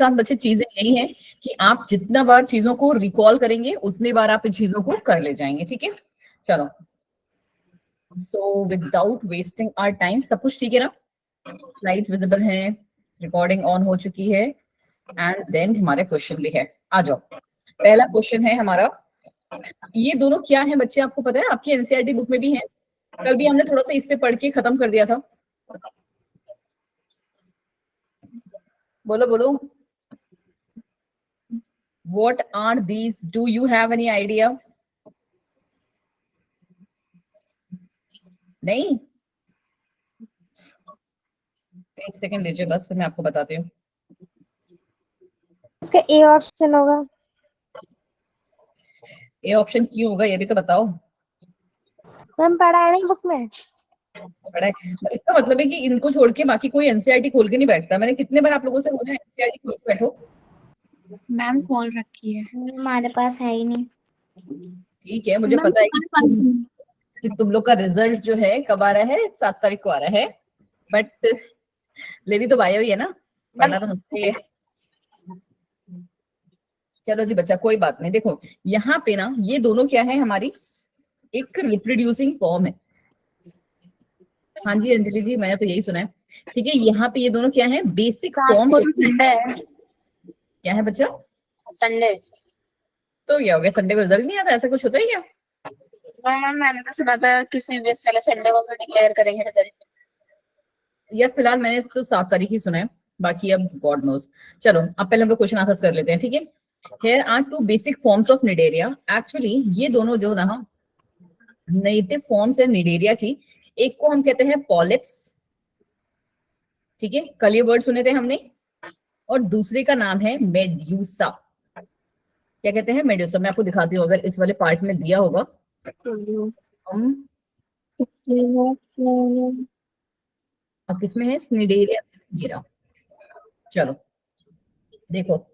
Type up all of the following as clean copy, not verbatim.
साथ बच्चे चीजें यही है कि आप जितना बार चीजों को रिकॉल करेंगे उतनी बार आप इन चीजों को कर ले जाएंगे, ठीक है। चलो, so without wasting our time, सब कुछ ठीक है ना, स्लाइड्स विजिबल हैं, रिकॉर्डिंग ऑन हो चुकी है, एंड देन हमारे क्वेश्चन भी है। आ जाओ, पहला क्वेश्चन है हमारा, ये दोनों क्या है बच्चे, आपको पता है, आपकी एनसीईआरटी बुक में भी है, कल भी हमने थोड़ा सा इस पे पढ़ के खत्म कर दिया था। बोलो बोलो, what are these, do you have any idea? नहीं, एक सेकंड लीजिए बस, फिर मैं आपको बताती हूँ। इसका ए ऑप्शन होगा। ए ऑप्शन क्यों होगा, ये भी तो बताओ। मैम पढ़ा है नहीं बुक में। पढ़ा है, इसका मतलब है कि इनको छोड़ के बाकी कोई एनसीईआरटी खोल के नहीं बैठता। मैंने कितने बार आप लोगों से बोला एनसीईआरटी खोल के बैठो। मैम खोल रखी है, हमारे पास है ही नहीं। ठीक है, मुझे पता है कि तुम लोग का रिजल्ट जो है कब आ रहा है, 7 तारीख को आ रहा है, बट लेनी तो बायो ही है ना, पढ़ना तो मुझसे है। चलो जी बच्चा, कोई बात नहीं। देखो यहाँ पे ना ये दोनों क्या है, हमारी एक रिप्रोड्यूसिंग फॉर्म है। हाँ जी अंजलि जी, मैंने तो यही सुना है। ठीक है, यहाँ पे ये दोनों क्या है, बेसिक फॉर्म। संडे है, क्या है बच्चा? संडे। तो क्या हो गया, संडे को रिजल्ट नहीं आता, ऐसा कुछ होता है क्या? मैम मैंने तो सुना था किसी भी साल संडे को डिक्लेयर करेंगे रिजल्ट। या फिलहाल मैंने तो 7 तारीख ही सुना है, बाकी अब गॉड नोज। चलो अब पहले हम लोग क्वेश्चन आंसर कर लेते हैं, ठीक है। Here are two basic forms of nidaria. Actually ये दोनों जो ना नेटिव फॉर्म्स है निडेरिया की, एक को हम कहते हैं पॉलिप्स, ठीक है, कल ये वर्ड सुने थे हमने, और दूसरे का नाम है मेड्यूसा। क्या कहते हैं, मेड्यूसा। मैं आपको दिखाती हूँ, अगर इस वाले पार्ट में दिया होगा हम, अब किसमें है, निडेरिया गिरा। चलो देखो,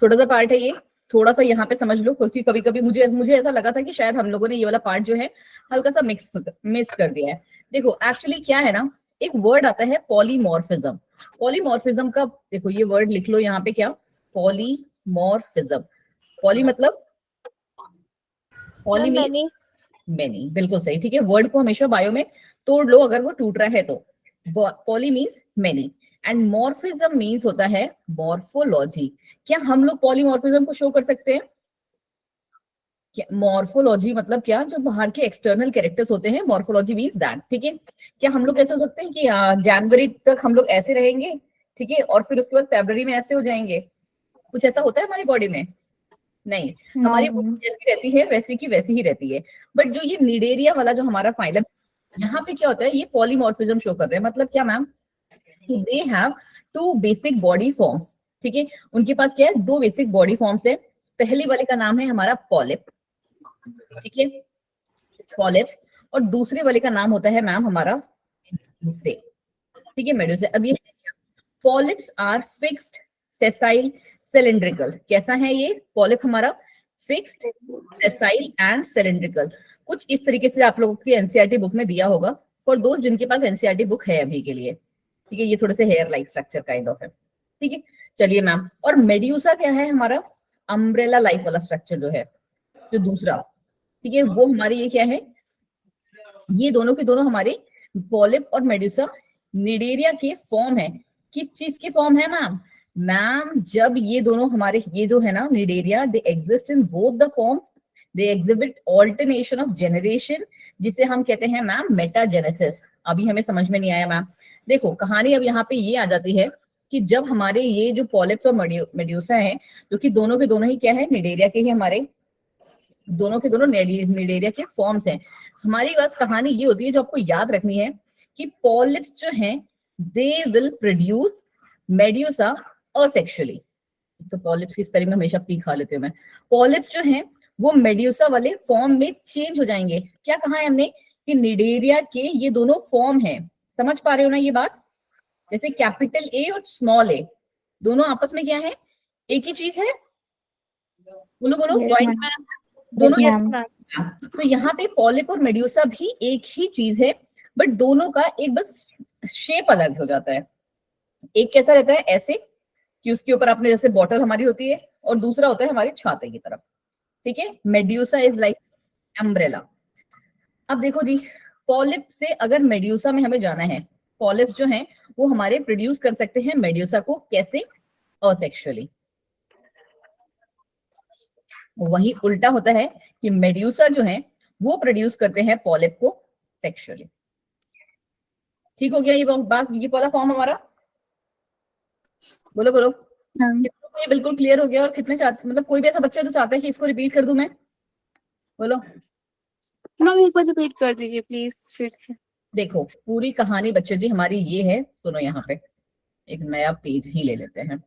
छोटा सा पार्ट है ये, थोड़ा सा यहाँ पे समझ लो, क्योंकि कभी कभी मुझे ऐसा लगा था कि शायद हम लोगों ने ये वाला पार्ट जो है हल्का सा मिस कर दिया है। देखो एक्चुअली क्या है ना, एक वर्ड आता है पॉलीमॉर्फिज्म। पॉलीमॉर्फिज्म का देखो ये वर्ड लिख लो यहाँ पे, क्या, पॉलीमॉर्फिज्म। पॉली मतलब, पॉली मीन मेनी, बिल्कुल सही, ठीक है। वर्ड को हमेशा बायो में तोड़ लो अगर वो टूट रहा है तो। Poly means many and morphism means होता है मॉर्फोलॉजी। क्या हम लोग पॉलीमॉर्फिज्म को शो कर सकते हैं? मॉर्फोलॉजी मतलब क्या, जो बाहर के एक्सटर्नल कैरेक्टर्स होते हैं, मॉर्फोलॉजी मीन्स दैट, ठीक है। क्या हम लोग ऐसे हो सकते हैं कि जनवरी तक हम लोग ऐसे रहेंगे, ठीक है, और फिर उसके बाद फरवरी में ऐसे हो जाएंगे? कुछ ऐसा होता है हमारी बॉडी में? नहीं, हमारी बॉडी जैसी रहती है वैसी की वैसी ही रहती है। बट जो ये निडेरिया वाला जो हमारा फाइलम, यहाँ पे क्या होता है, ये पॉलीमॉर्फिज्म शो कर रहे हैं। मतलब क्या ma'am, they have two basic body forms, ठीक है। उनके पास क्या है, 2 बेसिक बॉडी फॉर्म्स है। पहले वाले का नाम है हमारा पॉलिप, ठीक है, पॉलिप्स, और दूसरे वाले का नाम होता है मैम हमारा मेडुसे, ठीक है, मेडुसे। अब ये polyps are fixed, sessile, cylindrical. कैसा है ये पॉलिप हमारा, फिक्स्ड, सेसाइल एंड सिलिंड्रिकल। कुछ इस तरीके से आप लोगों की एनसीईआरटी बुक में दिया होगा, फॉर दोस्त जिनके पास एनसीईआरटी बुक है अभी के लिए, ठीक है। ये थोड़े से hair like structure kind of है, ठीक है। चलिए मैम, और मेड्यूसा क्या है हमारा, अम्ब्रेला लाइक वाला स्ट्रक्चर जो है, जो दूसरा, ठीक है, वो हमारे ये क्या है, ये दोनों के दोनों हमारे पॉलिप और मेड्यूसा निडेरिया के फॉर्म है। किस चीज के फॉर्म है मैम? मैम जब ये दोनों हमारे, ये जो है ना Cnidaria, they exist in both the forms, they exhibit alternation of generation, जिसे हम कहते हैं मैम मेटाजेनेसिस। अभी हमें समझ में नहीं आया मैम, देखो कहानी अब यहाँ पे ये आ जाती है कि जब हमारे ये जो पॉलिप्स और मेड्यूसा है, जो कि दोनों के दोनों ही क्या है, निडेरिया के ही हमारे दोनों के दोनों निडेरिया के फॉर्म्स हैं। हमारी बस कहानी ये होती है जो आपको याद रखनी है कि पॉलिप्स जो हैं they will produce medusa asexually. तो पॉलिप्स की स्पेलिंग में हमेशा पी खा लेते हैं मैं। पॉलिप्स जो हैं वो मेड्यूसा वाले फॉर्म में चेंज हो जाएंगे। क्या कहा है हमने कि निडेरिया के ये दोनों फॉर्म हैं, समझ पा रहे हो ना ये बात? जैसे कैपिटल ए और स्मॉल ए दोनों आपस में क्या है, एक ही चीज है। बोलो बोलो, दोनों। तो यहाँ पे पॉलिप और मेड्यूसा भी एक ही चीज है, बट दोनों का एक बस शेप अलग हो जाता है। एक कैसा रहता है, ऐसे, कि उसके ऊपर आपने जैसे बॉटल हमारी होती है और दूसरा होता है हमारे छाते की तरफ, ठीक है। Medusa is like umbrella. अब देखो जी, पॉलिप से अगर मेड्यूसा में हमें जाना है, पॉलिप्स जो हैं वो हमारे प्रोड्यूस कर सकते हैं मेड्यूसा को, कैसे? असेक्सुअली। वही उल्टा होता है कि मेड्यूसा जो है वो प्रोड्यूस करते हैं पॉलिप को सेक्सुअली। ठीक हो गया ये बात, ये वाला फॉर्म हमारा? बोलो बोलो, हाँ कितनों को ये बिल्कुल क्लियर हो गया? और कितने चाहते, मतलब कोई भी ऐसा बच्चा जो चाहता है कि इसको रिपीट कर दूं मैं? बोलो। मैम, एक बार रिपीट कर दीजिए प्लीज फिर से। देखो पूरी कहानी बच्चे जी हमारी ये है, सुनो, यहाँ पे एक नया पेज ही ले लेते हैं।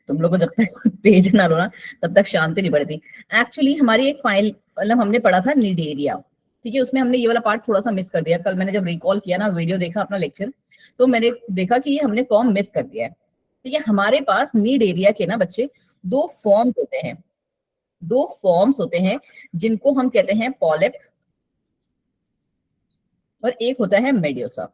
तुम लोग को जब तक पेज ना लो ना तब तक शांति नहीं बढ़ती। एक्चुअली हमारी एक फाइल, मतलब हमने पढ़ा था निडेरिया, ठीक है, उसमें हमने ये वाला पार्ट थोड़ा सा मिस कर दिया। कल मैंने जब रिकॉल किया ना, वीडियो देखा अपना लेक्चर, तो मैंने देखा कि ये हमने फॉर्म मिस कर दिया है। ठीक है, हमारे पास निडेरिया के ना बच्चे दो फॉर्म्स होते हैं, दो फॉर्म्स होते हैं जिनको हम कहते हैं पॉलिप, और एक होता है मेड्यूसा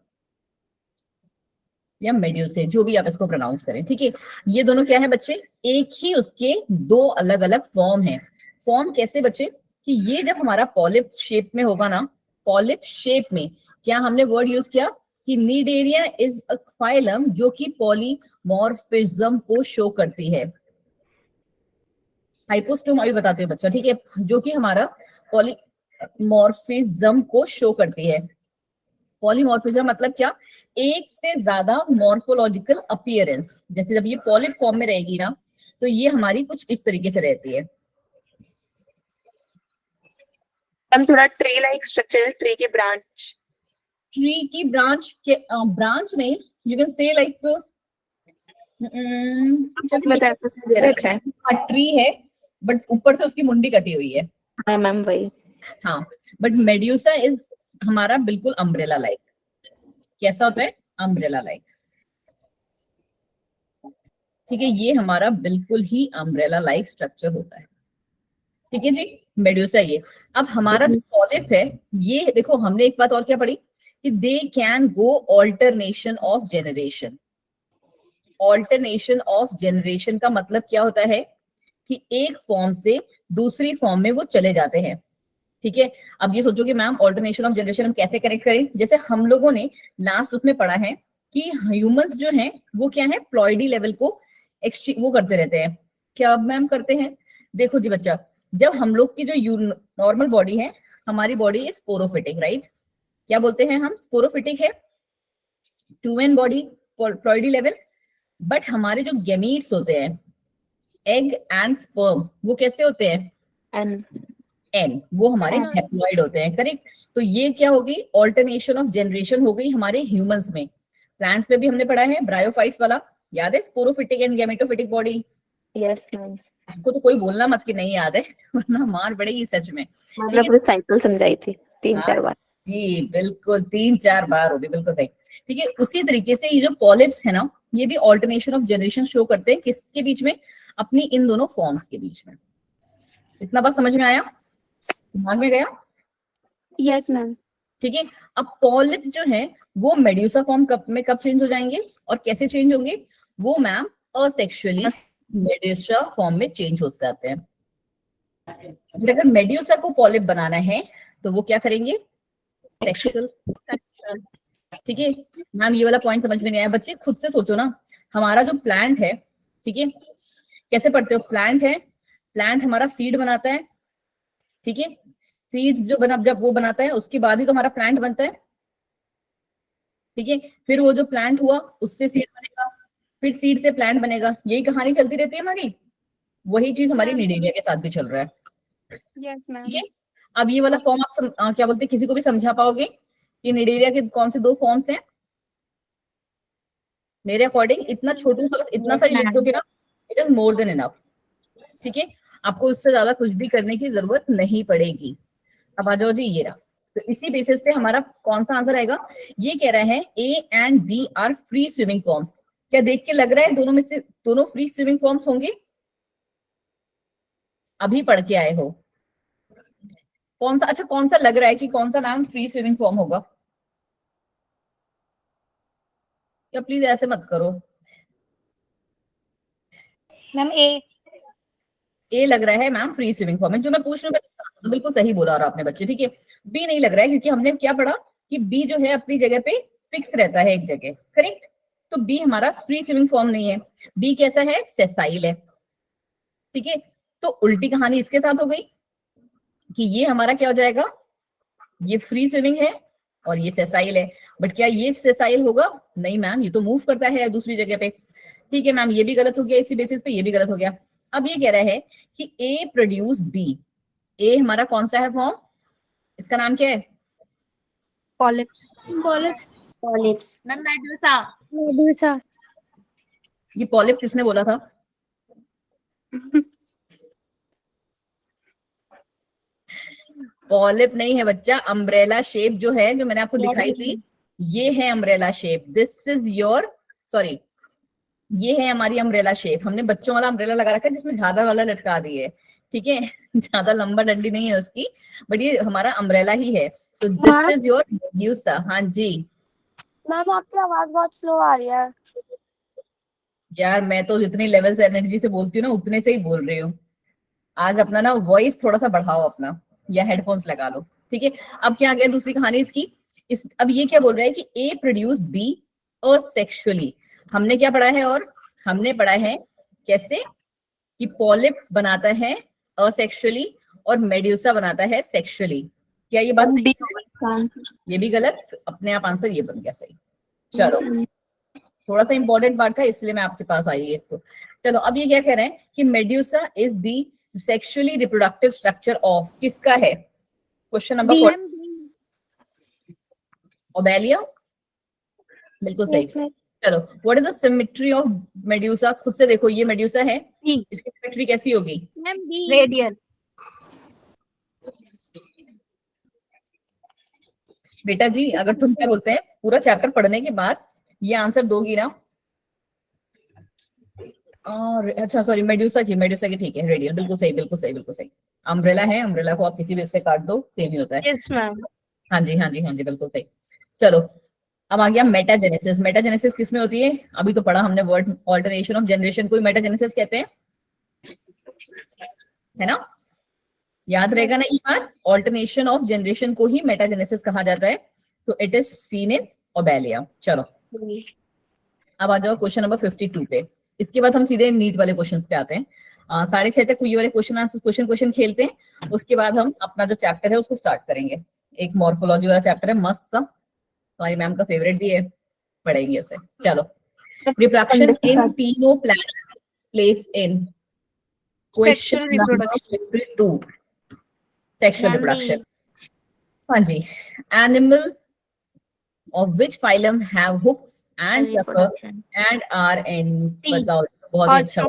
या मेड्यूसे, जो भी आप इसको प्रोनाउंस करें, ठीक है। ये दोनों क्या है बच्चे? एक ही उसके दो अलग अलग फॉर्म हैं। फॉर्म कैसे बच्चे? कि ये जब हमारा पॉलिप शेप में होगा ना, पॉलिप शेप में क्या हमने वर्ड यूज किया कि निडेरिया इज अ फाइलम जो कि पॉलीमॉर्फिज्म को शो करती है। हाइपोस्टोम अभी बताते हो बच्चा, ठीक है, जो कि हमारा पॉलीमॉर्फिज्म को शो करती है। पॉलीमॉर्फिज्म मतलब क्या? एक से ज्यादा मॉर्फोलॉजिकल अपीयरेंस। जैसे जब ये पॉलिप फॉर्म में रहेगी ना, तो ये हमारी कुछ इस तरीके से रहती है। मैम, थोड़ा ट्री लाइक स्ट्रक्चर, ट्री के ब्रांच। ट्री की ब्रांच के, ब्रांच नहीं, यू कैन से लाइक, में तो ऐसे से दे रखा है। ट्री है बट ऊपर से उसकी मुंडी कटी हुई है। हाँ मैम, वही। हाँ, बट मेड्यूसा इज हमारा बिल्कुल अम्ब्रेला लाइक। कैसा होता है? अम्ब्रेला लाइक, ठीक है, ये हमारा बिल्कुल ही अम्ब्रेला लाइक स्ट्रक्चर होता है, ठीक है जी, मेड्यूसा ये। अब हमारा जो पॉलिप है, ये देखो हमने एक बात और क्या पढ़ी कि they can go alternation of generation. Alternation of generation का मतलब क्या होता है कि एक फॉर्म से दूसरी फॉर्म में वो चले जाते हैं, ठीक है। अब ये सोचो कि मैम ऑल्टरनेशन ऑफ जनरेशन हम कैसे करेक्ट करें? जैसे हम लोगों ने लास्ट उसमें पढ़ा है कि ह्यूमंस जो हैं वो क्या है, प्लॉइडी लेवल को वो करते रहते हैं। क्या मैम करते हैं? देखो जी बच्चा, जब हम लोग की जो नॉर्मल बॉडी है, हमारी बॉडी इज स्पोरोफिटिक, राइट? क्या बोलते हैं हम? स्पोरोफिटिक है, 2n body, ploidy level. But हमारे जो गैमीट्स होते हैं, एग एंड स्पर्म, वो कैसे होते हैं? एन। एन, वो हमारे हैप्लॉइड होते हैं, करेक्ट। तो ये क्या होगी? ऑल्टरनेशन ऑफ जनरेशन हो गई हमारे ह्यूमंस में। प्लांट्स में भी हमने पढ़ा है ब्रायोफाइट्स वाला, याद है? Sporophytic and gametophytic body. Yes ma'am. उसको तो कोई बोलना मत कि नहीं याद है वरना मार पड़ेगी सच में। मतलब पूरी साइकिल समझाई थी 3-4 बार। जी बिल्कुल, 3-4 बार होगी, बिल्कुल सही, ठीक है। उसी तरीके से ये जो पॉलिप्स है ना, ये भी ऑल्टरनेशन ऑफ जनरेशन शो करते हैं, किसके बीच में? अपनी इन दोनों फॉर्म्स के बीच में। इतना बात समझ में आया? दिमाग में गया? Yes ma'am. ठीक है। अब पॉलिप जो है वो मेड्यूसा फॉर्म कब चेंज हो जाएंगे और कैसे चेंज होंगे? वो मैम असेक्सुअली मेड्यूसा फॉर्म में चेंज हो जाते हैं। अगर मेड्यूसा को पॉलिप बनाना है तो वो क्या करेंगे? सेक्सुअल, ठीक है। मैम ये वाला पॉइंट समझ में नहीं आया बच्चे, खुद से सोचो ना। हमारा जो प्लांट है, ठीक है, कैसे पढ़ते हो? प्लांट है, प्लांट हमारा सीड बनाता है, ठीक है। सीड्स जो जब वो बनाता है उसके बाद ही तो हमारा प्लांट बनता है, ठीक है। फिर वो जो प्लांट हुआ उससे सीड बनेगा, फिर सीड से प्लांट बनेगा, यही कहानी चलती रहती है हमारी। वही चीज हमारी निडेरिया के साथ भी चल रहा है। Yes ma'am. ठीक है। अब ये वाला फॉर्म आप क्या बोलते हैं, किसी को भी समझा पाओगे कि निडेरिया के कौन से दो फॉर्म्स हैं? मेरे अकॉर्डिंग इतना छोटू सा, इतना सा लिख दोगे ना, it is more than enough, ठीक है। आपको इससे ज्यादा कुछ भी करने की जरूरत नहीं पड़ेगी। अब आ जाओ जी, ये रहा। तो इसी बेसिस पे हमारा कौन सा आंसर आएगा? ये कह रहा है A and B are free swimming forms. क्या देख के लग रहा है दोनों में से दोनों फ्री स्विमिंग फॉर्म्स होंगे? अभी पढ़ के आए हो? कौन सा, अच्छा कौन सा लग रहा है कि कौन सा नाम फ्री स्विमिंग फॉर्म होगा? या प्लीज ऐसे मत करो, मैम ए लग रहा है मैम फ्री स्विमिंग फॉर्म में, जो मैं पूछ रही हूँ तो बिल्कुल सही बोला और आपने बच्चे, ठीक है। बी नहीं लग रहा है क्योंकि हमने क्या पढ़ा कि बी जो है अपनी जगह पे फिक्स रहता है एक जगह, करेक्ट। तो बी हमारा फ्री स्विमिंग फॉर्म नहीं है, बी कैसा है, सेसाइल है, ठीक है। तो उल्टी कहानी इसके साथ हो गई कि ये हमारा क्या हो जाएगा, ये फ्री स्विमिंग है और ये सेसाइल है। बट क्या ये सेसाइल होगा, नहीं मैम, ये तो मूव करता है दूसरी जगह पे, ठीक है मैम। ये भी गलत हो गया इसी बेसिस पे, ये भी गलत हो गया। अब ये कह रहा है कि ए प्रोड्यूस बी, ए हमारा कौन सा है फॉर्म, इसका नाम क्या है, polyps polyps. Polyps ma'am Medusa. Medusa ये पॉलिप किसने बोला था, पॉलिप नहीं है बच्चा, अम्ब्रेला शेप जो है, जो मैंने आपको दिखाई थी, ये है umbrella shape, this is your, sorry, ये है हमारी अम्ब्रेला शेप। हमने बच्चों वाला अम्ब्रेला लगा रखा है जिसमें झाड़ा वाला लटका दी है, ठीक है। ज्यादा लंबा डंडी नहीं है उसकी, बट ये हमारा अम्ब्रेला ही है। तो दिस इज योर मेड्यूसा। हाँ जी मैम आपकी आवाज बहुत स्लो आ रही है। यार, मैं तो जितनी लेवल से एनर्जी से बोलती हूँ ना उतने से ही बोल रही हूँ। आज अपना ना वॉइस थोड़ा सा बढ़ाओ अपना, या हेडफोन्स लगा लो, ठीक है। अब क्या आ गया दूसरी कहानी इसकी, अब ये क्या बोल रहा है कि ए प्रोड्यूस बी असेक्सुअली। हमने क्या पढ़ा है, और हमने पढ़ा है कैसे कि पॉलिप बनाता है असेक्सुअली और मेड्यूसा बनाता है सेक्सुअली। क्या ये बात सही है? ये भी गलत, अपने आप आंसर ये बन गया सही। चलो, थोड़ा सा इंपॉर्टेंट पार्ट था इसलिए मैं आपके पास आई है इसको। चलो, अब ये क्या कह रहे हैं कि medusa is the sexually reproductive structure of, किसका है, क्वेश्चन नंबर 4, ओबेलिया, बिल्कुल सही। चलो, what is the symmetry of medusa, खुद से देखो, ये मेड्यूसा है, इसकी सिमेट्री कैसी होगी, रेडियल बेटा जी। अगर तुम क्या बोलते हैं पूरा चैप्टर पढ़ने के बाद ये आंसर दोगी ना, और अच्छा सॉरी, मेड्यूसा की ठीक है, रेडियल, बिल्कुल सही, बिल्कुल सही, बिल्कुल सही। अम्ब्रेला है, अम्ब्रेला को आप किसी भी से काट दो सेम ही होता है। यस मैम हाँ जी, हाँ जी, हाँ जी, बिल्कुल सही। चलो, अब आ गया मेटाजेनेसिस। मेटाजेनेसिस किसमें होती है, अभी तो पढ़ा हमने वर्ड, ऑल्टरनेशन ऑफ जनरेशन को मेटाजेनेसिस कहते हैं, है ना, याद रहेगा ना ये बात, ऑल्टरनेशन ऑफ जनरेशन को ही मेटाजेनेसिस कहा जाता है। तो it is seen in Obelia. चलो, अब आ जाओ क्वेश्चन नंबर 52 पे। इसके बाद हम सीधे नीट वाले क्वेश्चंस पे आते हैं। 6:30 तक ये वाले क्वेश्चन आंसर क्वेश्चन खेलते हैं, उसके बाद हम अपना जो चैप्टर है उसको स्टार्ट करेंगे। एक मॉर्फोलॉजी वाला चैप्टर है मस्त सा, हमारी मैम का फेवरेट भी है, पढ़ेंगे उसे। चलो, रिप्रोडक्शन इन तीनों planets place in, question sexual number reproduction 52, sexual reproduction. हाँ जी, animal of which phylum have hooks and sucker and are in, बताओ, बहुत ही अच्छा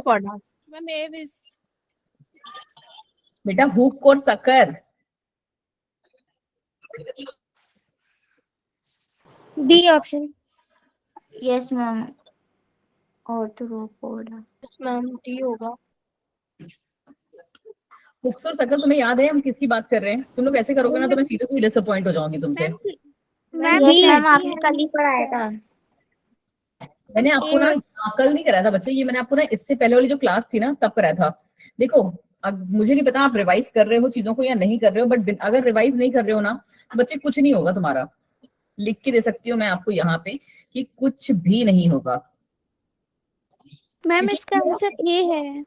बेटा, हुक और sucker, D option yes ma'am Arthropoda. Yes ma'am D होगा। Hooks और sucker तुम्हें याद है हम किसकी बात कर रहे हैं, तुम लोग ऐसे करोगे ना तो मैं सीधे डिसअपॉइंट हो जाऊंगी तुमसे। यस मैम आपने कल ही पढ़ाया था। मैंने आपको ना कल नहीं कराया था बच्चे, ये मैंने आपको ना इससे पहले वाली जो क्लास थी ना तब कराया था। देखो, अब मुझे नहीं पता आप रिवाइज कर रहे हो चीजों को या नहीं कर रहे हो, बट अगर रिवाइज नहीं कर रहे हो ना तो बच्चे कुछ नहीं होगा तुम्हारा। लिख के दे सकती हूँ मैं आपको यहाँ पे कि कुछ भी नहीं होगा। मैम इसका आंसर ए है।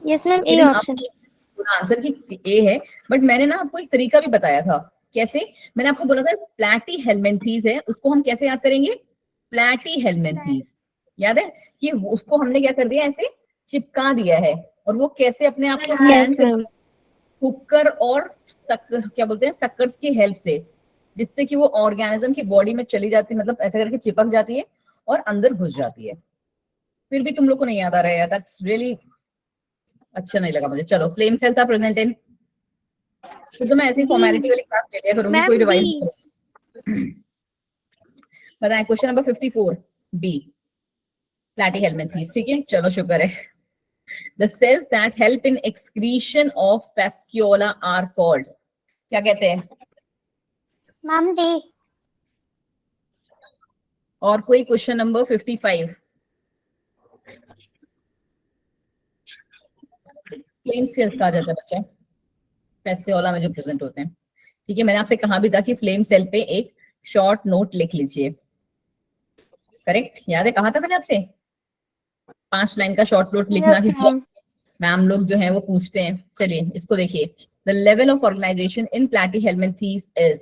Yes ma'am A option. Answer की ए है, बट मैंने ना आपको एक तरीका भी बताया था कैसे। मैंने आपको बोला था प्लैटी हेलमिंथीज है, उसको हम कैसे याद करेंगे, प्लैटी हेलमिंथीज, याद है कि उसको हमने क्या कर दिया, ऐसे चिपका दिया है, और वो कैसे अपने आप को स्कैन कर, हुक्कर और सक्कर, क्या बोलते हैं, सक्कर्स की हेल्प से, जिससे कि वो ऑर्गेनिज्म की बॉडी में चली जाती है, मतलब ऐसे करके चिपक जाती है और अंदर घुस जाती है। फिर भी तुम लोग को नहीं याद आ रहा है यार, दैट्स रियली अच्छा नहीं लगा मुझे। चलो, flame cells are present in, तो मैं ऐसी फॉर्मेलिटी वाली क्लास ले लिया करूंगी, कोई रिवाइज नहीं करूंगी। बताएं क्वेश्चन नंबर 54 बी, प्लैटीहेल्मिन्थीज, ठीक है। चलो, शुक्र है। The cells that help in excretion of fasciola are called, क्या कहते हैं, मैम डी। और कोई क्वेश्चन नंबर 55, फ्लेम सेल्स कहा जाता है बच्चा, फैसियोला में जो प्रेजेंट होते हैं। ठीक है, मैंने आपसे कहा भी था कि फ्लेम सेल पे एक शॉर्ट नोट लिख लीजिए, करेक्ट, याद है, कहा था मैंने आपसे 5 लाइन का शॉर्ट नोट लिखना Yes, कि ma'am. मैम लोग जो है वो पूछते हैं। चलिए इसको देखिए, the level of organisation in platyhelminthes is,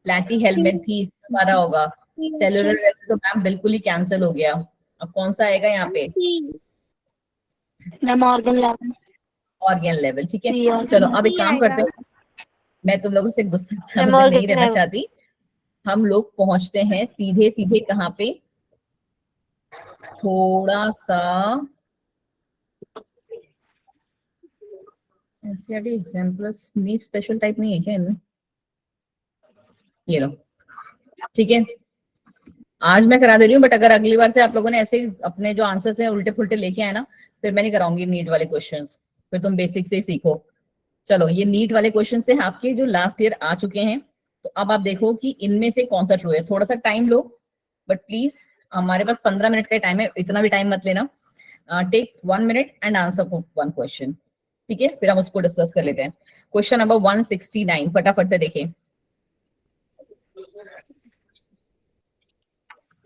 platyhelminthes हमारा होगा सेलुलर लेवल, तो मैम बिल्कुल ही कैंसिल हो गया। अब कौन सा आएगा यहाँ पे, ma'am organ level. Organ level. ठीक है, C चलो organ अब एक काम करते हैं, मैं तुम लोगों से गुस्सा मैम नहीं organ रहना level। चाहती, हम लोग पहुंचते हैं सीधे सीधे कहाँ पे, थोड़ा सा NCERT examples NEET special type नहीं है क्या इनमें, ये लो। ठीक है, आज मैं करा दे रही हूँ, बट अगर अगली बार से आप लोगों ने ऐसे ही अपने जो आंसर्स हैं उल्टे फुल्टे लेके आए ना, फिर मैं नहीं कराऊंगी नीट वाले क्वेश्चंस, फिर तुम बेसिक से ही सीखो। चलो ये नीट वाले क्वेश्चन से आपके जो लास्ट ईयर आ चुके हैं, तो अब आप देखो कि इनमें से कौन सा ट्रू है। थोड़ा सा टाइम लो, बट प्लीज हमारे पास 15 मिनट का टाइम है, इतना भी टाइम मत लेना। Take 1 minute and answer 1 question, ठीक है, फिर हम उसको डिस्कस कर लेते हैं। क्वेश्चन नंबर 169, फटाफट से देखिए,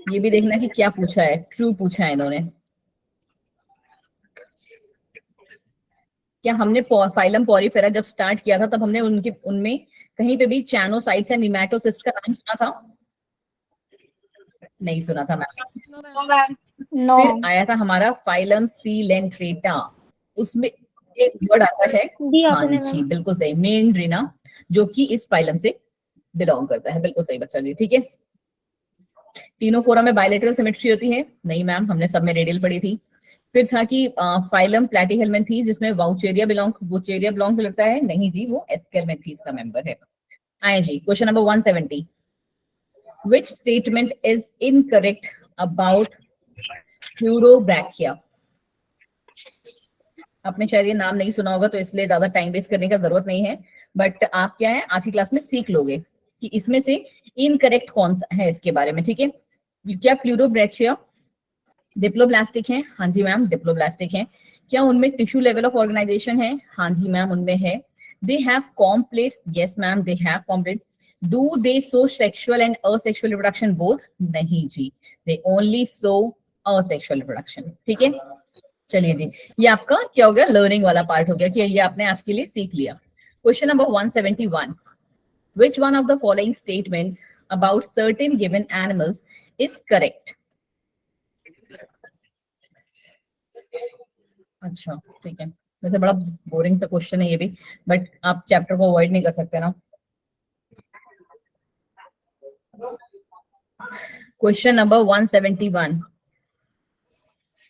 ये भी देखना कि क्या पूछा है, ट्रू पूछा है इन्होंने। क्या हमने फाइलम पॉरीफेरा जब स्टार्ट किया था तब हमने उनमें कहीं पे भी चैनोसाइट्स एंड निमैटोसिस्ट का नाम सुना था? नहीं सुना था मैम। No. फिर आया था हमारा फाइलम सीलेंट्रेटा, उसमें एक वर्ड आता है, डी हाँ ऑप्शन है जी मैम। बिल्कुल सही, मेंड्रिना, जो कि इस फाइलम से बिलोंग करता है। बिल्कुल सही बच्चा जी, ठीक है। तीनों फोरा में बायलेटरल सिमेट्री होती है? नहीं मैम, हमने सब में रेडियल पढ़ी थी। फिर था कि फाइलम प्लैटीहेल्मिन्थीज जिसमें वुचेरिया बिलोंग लगता है? नहीं जी, वो एस्केल्मिन्थीज का मेंबर है। आए जी, question number 170, which statement is incorrect about Pleurobrachia? आपने शायद ये नाम नहीं सुना होगा, तो इसलिए ज्यादा टाइम वेस्ट करने का जरूरत नहीं है, बट आप क्या है आज की क्लास में सीख लोगे कि इसमें से इनकरेक्ट कौन सा है इसके बारे में। ठीक है, क्या प्यूरोब्रैकिया डिप्लोब्लास्टिक है? हाँ जी मैम, डिप्लोब्लास्टिक है। क्या उनमें टिश्यू लेवल ऑफ ऑर्गेनाइजेशन है? हाँ जी मैम, उनमें है। They have comb plates? Yes ma'am, they have comb plate. Do they show sexual and asexual reproduction both? नहीं जी, they only show asexual reproduction. ठीक है, चलिए जी, ये आपका क्या हो गया, लर्निंग वाला पार्ट हो गया कि ये आपने आज के लिए सीख लिया। Question number 171, which one of the following statements about certain given animals is correct? अच्छा ठीक है, वैसे बड़ा बोरिंग सा क्वेश्चन है ये भी, बट आप चैप्टर को अवॉइड नहीं कर सकते ना। क्वेश्चन नंबर 171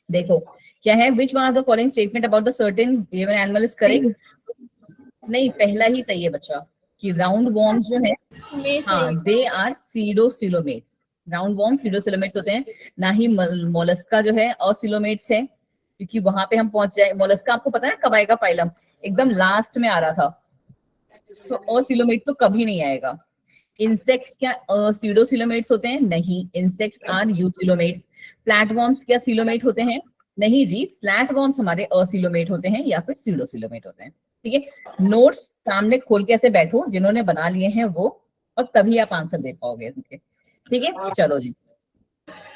देखो क्या है, which one of the following statement about the certain given animal is correct? नहीं, पहला ही सही है बच्चा, कि राउंड वॉर्म्स जो है, हाँ, they are pseudocoelomates. Round worm pseudocoelomates होते हैं, ना ही मोलस्का जो है असिलोमेट्स है, क्योंकि वहां पे हम पहुंच जाए। मोलस्का आपको पता है कब आएगा फाइलम, एकदम लास्ट में आ रहा था, तो असिलोमेट तो कभी नहीं आएगा। इंसेक्ट्स क्या सीडोसिलोमेट्स होते हैं? नहीं, इंसेक्ट्स आर यूसिलोमेट्स। फ्लैटवॉर्म्स क्या सिलोमेट होते हैं? नहीं जी, फ्लैटवॉर्म्स हमारे असिलोमेट होते हैं या फिर सीडोसिलोमेट होते हैं। ठीक है, नोट्स सामने खोल के ऐसे बैठो जिन्होंने बना लिए हैं वो, और तभी आप आंसर दे पाओगे उनके। ठीक है, चलो जी,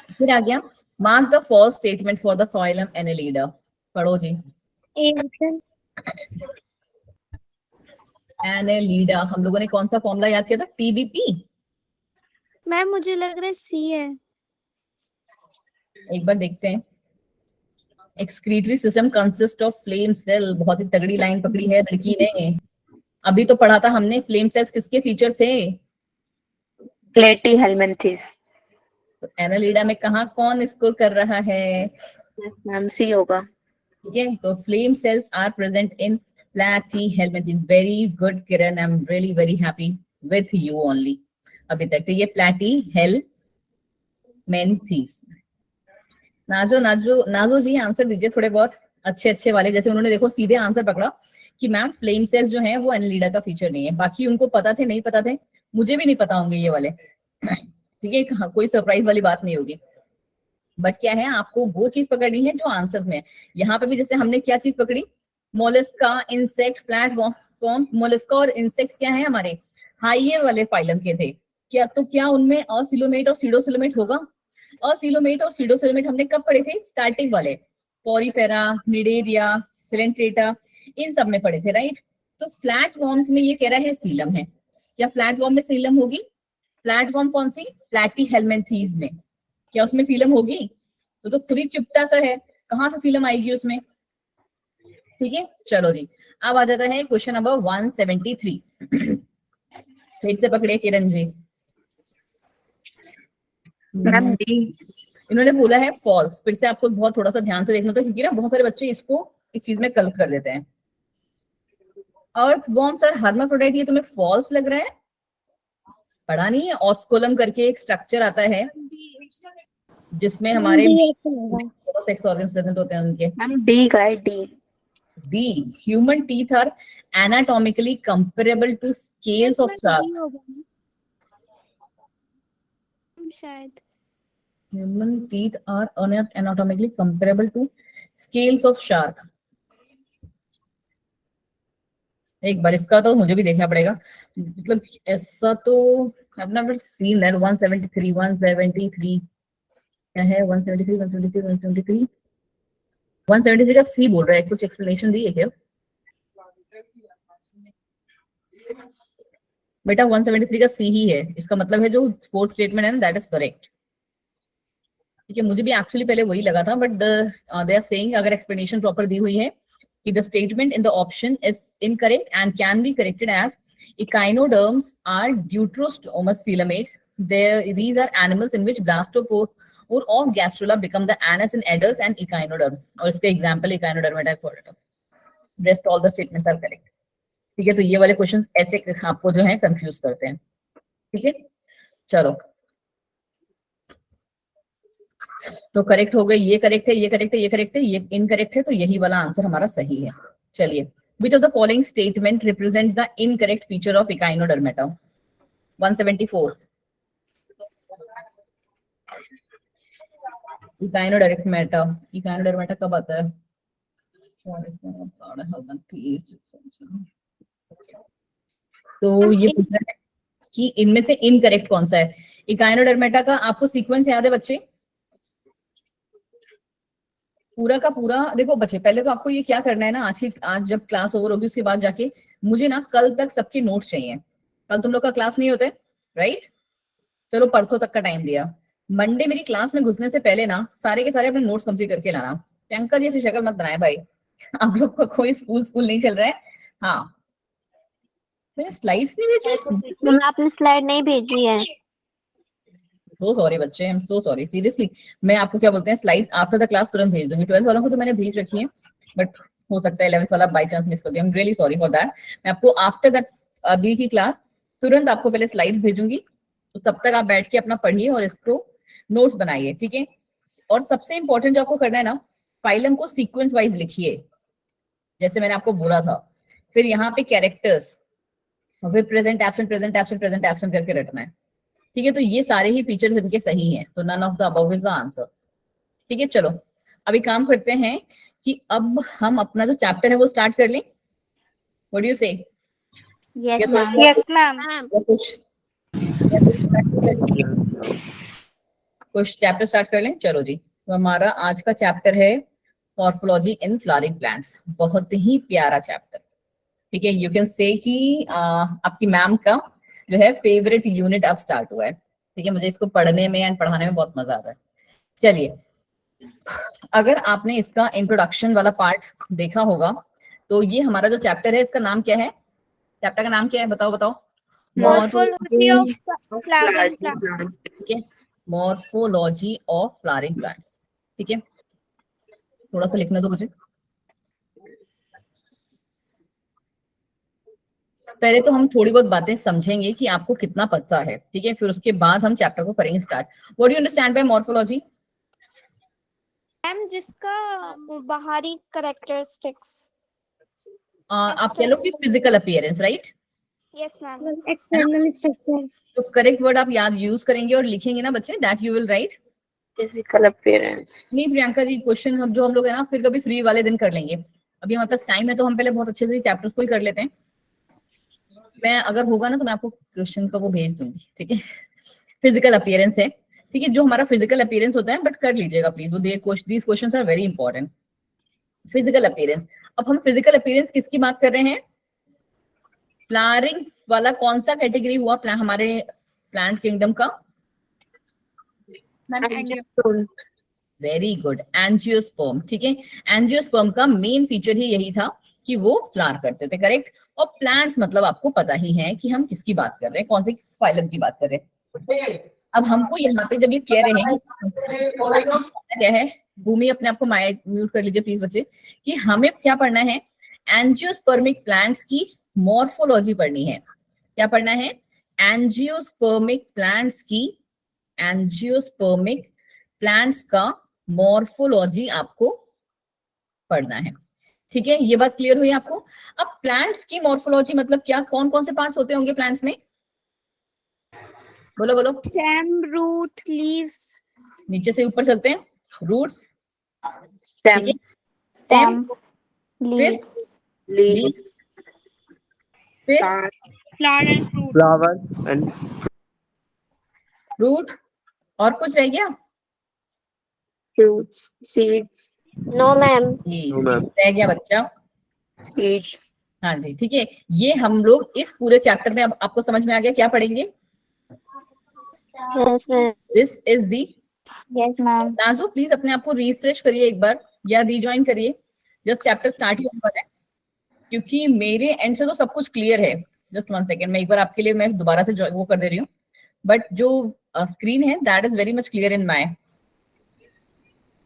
फिर आ गया mark the false statement for the phylum Annelida. पढ़ो जी। A option. एनेलिडा, हम लोगों ने कौन सा फॉर्मूला याद किया था, टीबीपी? मैम मुझे लग रहा है सी है। एक बार देखते हैं। Excretory system consist of flame cell, बहुत ही तगड़ी लाइन पकड़ी है लड़की ने। अभी तो पढ़ा था हमने फ्लेम सेल्स किसके फीचर थे, प्लैटीहेल्मिन्थीज। तो एनालिडा में कहाँ कौन स्कोर कर रहा है? यस मैम, सी होगा। ठीक है, तो flame cells are present in platyhelminthes. Very good Kiran, I am really very happy with you only अभी तक। तो ये प्लैटीहेल्मिन्थीज। नाजो नाजो नाजो जी आंसर दीजिए थोड़े बहुत अच्छे अच्छे वाले, जैसे उन्होंने देखो सीधे आंसर पकड़ा कि मैम फ्लेम सेल्स जो हैं वो एनालिडा का फीचर नहीं है। बाकी उनको पता थे, नहीं पता थे, मुझे भी नहीं पता होंगे ये वाले। ठीक है, कोई सरप्राइज वाली बात नहीं होगी, बट क्या है आपको वो चीज पकड़नी है जो आंसर्स में है। यहाँ पे भी जैसे हमने क्या चीज पकड़ी, Mollusca, insect, flat form. Mollusca और इंसेक्ट्स क्या है हमारे हाइयर वाले फाइलम के थे क्या, तो क्या उनमें असिलोमेट और सीडोसिलोमेट होगा? असिलोमेट और सीडोसिलोमेट हमने कब पढ़े थे? स्टार्टिंग वाले पोरीफेरा, निडेरिया, सिलेंट्रेटा, इन सब में पढ़े थे, राइट? तो फ्लैट वॉर्म्स में ये कह रहा है सीलम है। क्या फ्लैट वॉर्म में सीलम होगी? फ्लैट वॉर्म कौन सी? प्लैटीहेल्मिन्थीज में। क्या उसमें सीलम होगी? तो खुद ही चिपटा सा है, कहां से सीलम आएगी उसमें? ठीक है, चलो जी, अब आ जाता है क्वेश्चन नंबर 173। फिर से पकड़े किरण जी। Ma'am D. इन्होंने बोला है फॉल्स। फिर से आपको बहुत थोड़ा सा ध्यान से देखना होता है, क्योंकि ना बहुत सारे बच्चे इसको इस चीज में गलत कर देते हैं। अर्थ वॉर्म्स आर हर्माफ्रोडाइट, ये तुम्हें फॉल्स लग रहा है? पढ़ा नहीं है? ऑस्कुलम करके एक स्ट्रक्चर आता है जिसमें हमारे सेक्स ऑर्गन्स प्रेजेंट होते हैं उनके। मैम डी का है, D. The human teeth are anatomically comparable to scales of shark. शायद Human teeth are anatomically comparable to scales of shark. एक बार इसका तो मुझे भी देखना पड़ेगा, मतलब ऐसा तो I've never seen that. 173 क्या है? 173 का सी बोल रहा है, कुछ एक्सप्लेनेशन दी है क्या बेटा? 173 का सी ही है, इसका मतलब है जो फोर्थ स्टेटमेंट है ना, दैट इज करेक्ट। ठीक है, मुझे भी एक्चुअली पहले वही लगा था, बट दे आर सेइंग, अगर एक्सप्लेनेशन प्रॉपर दी हुई है कि the statement in the option is incorrect and can be corrected as echinoderms are deuterostomous coelomates. These are animals in which blastopore or gastrula become the anus in adults and echinoderm. और इसके example echinodermata chordata. Rest all the statements are correct. ठीक है, तो ये वाले questions ऐसे आपको जो है कंफ्यूज करते हैं। ठीक है, चलो तो करेक्ट हो गए, ये करेक्ट है, ये करेक्ट है, ये करेक्ट है, ये इनकरेक्ट है, तो यही वाला आंसर हमारा सही है। चलिए, which of the following statement represent the incorrect feature of echinodermata? 174 echinodermata कब आता है? तो ये पूछ रहा है कि इनमें से इनकरेक्ट कौन सा है। echinodermata का आपको सीक्वेंस याद है बच्चे? पूरा का पूरा देखो बच्चे, पहले तो आपको ये क्या करना है ना, आज जब क्लास ओवर होगी उसके बाद जाके मुझे ना कल तक सबके नोट्स चाहिए। कल तुम लोग का क्लास नहीं होता है, राइट? चलो परसों तक का टाइम दिया। मंडे मेरी क्लास में घुसने से पहले ना सारे के सारे अपने नोट्स कंप्लीट करके लाना। प्रियंका जी ऐसी शक्ल मत बनाए भाई, आप लोग का कोई स्कूल नहीं चल रहा है। हाँ, मैंने स्लाइड्स नहीं भेजी। आपने स्लाइड नहीं भेजी है। सो सॉरी बच्चे, I am so sorry, seriously. मैं आपको क्या बोलते हैं, स्लाइड्स आफ्टर द क्लास तुरंत भेज दूंगी। 12th वालों को तो मैंने भेज रखी है, बट हो सकता है 11th वाला बाय चांस मिस कर दिया। आई am really sorry for that. मैं आपको आफ्टर दैट अभी की क्लास तुरंत आपको पहले स्लाइड्स भेजूंगी, तो तब तक आप बैठ के अपना पढ़िए और इसको नोट्स बनाइए। ठीक है, और सबसे इंपॉर्टेंट जो आपको करना है ना, फाइलम को सीक्वेंस वाइज लिखिए, जैसे मैंने आपको बोला था। फिर यहाँ पे कैरेक्टर्स, फिर present absent, present absent, present absent करके रखना है। ठीक है, तो ये सारे ही फीचर्स इनके सही हैं, तो none of the above is the answer. ठीक है, चलो अभी काम करते हैं कि अब हम अपना जो चैप्टर है वो स्टार्ट कर लें। व्हाट डू यू से? Yes ma'am. Yes ma'am. कुछ चैप्टर स्टार्ट कर लें। चलो जी, तो हमारा आज का चैप्टर है मॉर्फोलॉजी इन फ्लावरिंग प्लांट्स। बहुत ही प्यारा चैप्टर। ठीक है, यू कैन से कि आपकी मैम का जो है फेवरेट यूनिट अब स्टार्ट हुआ है। ठीक है, मुझे इसको पढ़ने में एंड पढ़ाने में बहुत मजा आता है। चलिए, अगर आपने इसका इंट्रोडक्शन वाला पार्ट देखा होगा तो ये हमारा जो चैप्टर है इसका नाम क्या है? चैप्टर का नाम क्या है? बताओ बताओ। Morphology of flowering plants. ठीक है, मॉर्फोलॉजी ऑफ फ्लावरिंग प्लांट्स। ठीक है, थोड़ा सा लिखने दो मुझे। पहले तो हम थोड़ी बहुत बातें समझेंगे कि आपको कितना पता है। ठीक है, फिर उसके बाद हम चैप्टर को करेंगे start. What do you understand by morphology? Ma'am जिसका बाहरी कैरेक्टरिस्टिक्स। आप कह लो कि physical appearance, right? Yes ma'am. External structure. तो करेक्ट वर्ड आप याद यूज करेंगे और लिखेंगे ना बच्चे, that you will write physical appearance. नहीं प्रियंका जी, क्वेश्चन जो हम लोग है ना फिर कभी फ्री वाले दिन कर लेंगे। अभी हमारे पास टाइम है तो हम पहले बहुत अच्छे से चैप्टर्स को ही कर लेते हैं। मैं अगर होगा ना तो मैं आपको क्वेश्चन का वो भेज दूंगी, ठीक है। फिजिकल अपीयरेंस है, ठीक है, जो हमारा फिजिकल अपीयरेंस होता है, बट कर लीजिएगा प्लीज, वो these questions are very important. Physical appearance, अब हम फिजिकल अपीयरेंस किसकी बात कर रहे हैं? फ्लावरिंग वाला कौन सा कैटेगरी हुआ हमारे प्लांट किंगडम का? वेरी गुड, एंजियोस्पर्म, ठीक है। एंजियोस्पर्म का मेन फीचर ही यही था कि वो फ्लावर करते थे, करेक्ट। और प्लांट्स मतलब आपको पता ही है कि हम किसकी बात कर रहे हैं, कौन से फाइलम की बात कर रहे हैं। अब हमको यहाँ पे जब ये कह रहे हैं क्या है, भूमि अपने आप को म्यूट कर लीजिए प्लीज बच्चे, कि हमें क्या पढ़ना है? एंजियोस्पर्मिक प्लांट्स की मॉर्फोलॉजी पढ़नी है। क्या पढ़ना है? एंजियोस्पर्मिक प्लांट्स की, एंजियोस्पर्मिक प्लांट्स का मॉर्फोलॉजी आपको पढ़ना है, ठीक है। ये बात क्लियर हुई आपको? अब प्लांट्स की मॉर्फोलॉजी मतलब क्या? कौन कौन से पार्ट्स होते होंगे प्लांट्स में? बोलो बोलो। Stem, root, leaves. नीचे से ऊपर चलते हैं। Roots, stem, stem, leave, leaves, फिर flower and fruit. Flower and root, और कुछ रह गया? Fruits, seeds, no ma'am, No, ma'am. रह गया बच्चा। सीड्स। हाँ जी, ठीक है। ये हम लोग इस पूरे चैप्टर में, अब आपको समझ में आ गया क्या पढ़ेंगे? Yes ma'am, this is the. Yes ma'am, Najo please अपने आप को रिफ्रेश करिए एक बार, या रिज्वाइन करिए, जस्ट चैप्टर स्टार्ट ही होने वाला है, क्योंकि मेरे एंड से तो सब कुछ क्लियर है। जस्ट 1 सेकेंड, मैं एक बार आपके लिए मैं दोबारा से वो कर दे रही हूँ, बट जो स्क्रीन है that is very much clear in my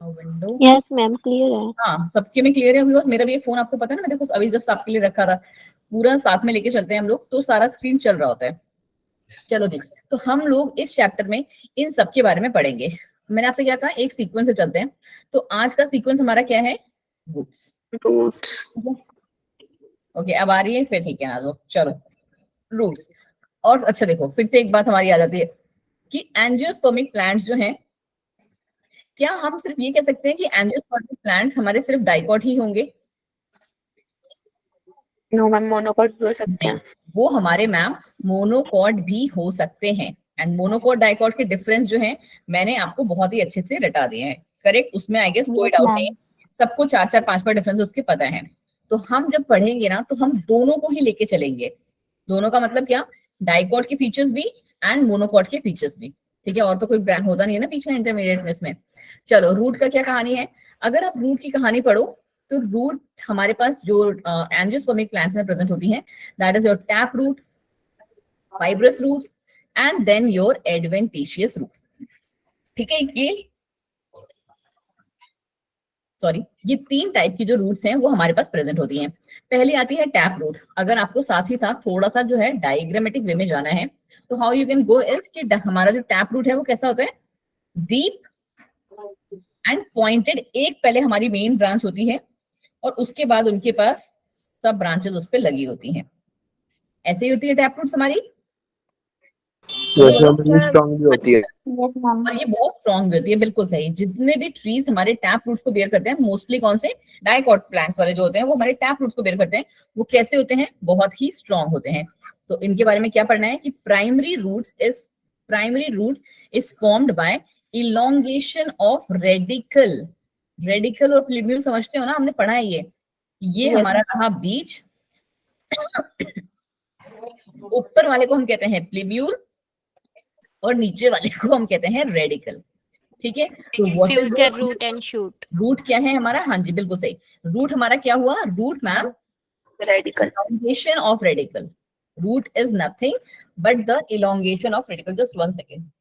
window. Yes ma'am, clear है। हाँ, सबके में क्लियर है व्यूअर्स। मेरा भी एक फोन आपको पता है ना, मैं देखो अभी जस्ट आपके लिए रखा था, पूरा साथ में लेके चलते हैं हम लोग तो सारा स्क्रीन चल रहा होता है। चलो जी, तो हम लोग इस चैप्टर में इन सब के बारे में पढ़ेंगे। मैंने आपसे क्या कहा, एक सीक्वेंस से चलते हैं। तो आज का सीक्वेंस हमारा क्या है? रूट्स। ओके, अब आ रही है फिर, ठीक है ना। तो चलो रूट्स। और अच्छा देखो, फिर से एक बात हमारी याद आती है कि एंजियोस्पर्मिक प्लांट्स जो हैं, क्या हम सिर्फ ये कह सकते हैं कि एंजियोस्पर्मिक प्लांट्स हमारे सिर्फ डाइकॉट ही होंगे? नो मैम, मोनोकॉट भी हो सकते हैं। वो हमारे मैम मोनोकॉट भी हो सकते हैं। एंड मोनोकॉट डाइकॉट के डिफरेंस जो है मैंने आपको बहुत ही अच्छे से रटा दिए हैं, करेक्ट। उसमें आई गेस कोई डाउट नहीं है, सबको 4-4, 5-5 डिफरेंस उसके पता है। तो हम जब पढ़ेंगे ना तो हम दोनों को ही लेके चलेंगे। दोनों का मतलब क्या? डाइकॉट के फीचर्स भी एंड मोनोकॉट के फीचर्स भी, ठीक है। और तो कोई ब्रांड होता नहीं है ना पीछे इंटरमीडिएट में इसमें। चलो, रूट का क्या कहानी है? अगर आप रूट की कहानी पढ़ो तो रूट हमारे पास जो एंजियोस्पर्मिक प्लांट्स में प्रेजेंट होती हैं, that is your tap root, fibrous roots and then your adventitious root, ठीक है। ये 3 टाइप की जो रूट्स हैं वो हमारे पास प्रेजेंट होती हैं। पहली आती है टैप रूट। अगर आपको साथ ही साथ थोड़ा सा जो है डायग्रामेटिक वे में जाना है तो how you can go is कि हमारा जो टैप रूट है वो कैसा होता है? Deep and pointed. एक पहले हमारी मेन ब्रांच होती है और उसके बाद उनके पास सब ब्रांचेस उस पर लगी होती हैं। ऐसे ही होती है टैप रूट्स हमारी। स्ट्रांग भी होती है। यस मैम, और ये बहुत स्ट्रॉन्ग भी होती है, बिल्कुल सही। जितने भी ट्रीज हमारे टैप रूट्स को बेयर करते हैं, मोस्टली कौन से? डाइकॉट प्लांट्स वाले जो होते हैं वो हमारे टैप रूट्स को बेयर करते हैं। वो कैसे होते हैं? बहुत ही स्ट्रॉन्ग होते हैं। तो इनके बारे में क्या पढ़ना है कि primary root is formed by elongation of radicle. Radicle और प्लिम्यूल समझते हो ना, हमने पढ़ा है ये Yes. हमारा रहा बीच। ऊपर वाले को हम कहते हैं प्लिम्यूल और नीचे वाले को हम कहते हैं रेडिकल, ठीक है। तो future root and shoot. Root क्या है हमारा? हाँ जी, बिल्कुल सही। रूट हमारा क्या हुआ? Root ma'am radical. elongation of radical. Root is nothing but the elongation of radical. Just 1 second.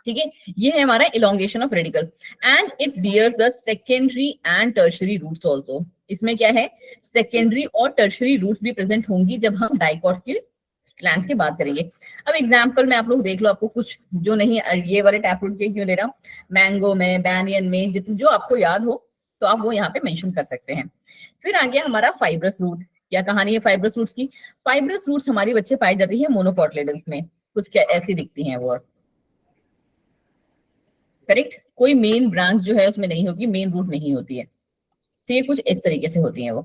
ठीक है, ये है हमारा elongation of radical and it bears the secondary and tertiary roots also. इसमें क्या है? सेकेंडरी और टर्शरी रूट्स भी प्रेजेंट होंगी जब हम डाइकॉट्स के प्लांट्स की बात करेंगे। अब एग्जांपल में आप लोग देख लो, आपको कुछ जो नहीं, ये वाले टैप रूट के क्यों ले रहा हूँ, मैंगो में, बैनियन में, जितने जो आपको याद हो तो आप वो यहाँ पे मेंशन कर सकते हैं। फिर आ गया हमारा फाइब्रस रूट। क्या कहानी है फाइब्रस रूट्स की? फाइब्रस रूट्स हमारी बच्चे पाई जाती है मोनोकोटिलेडन्स में, कुछ क्या ऐसी दिखती हैं वो, करेक्ट। कोई मेन ब्रांच जो है उसमें नहीं होगी, मेन रूट नहीं होती है, तो ये कुछ इस तरीके से होती है वो,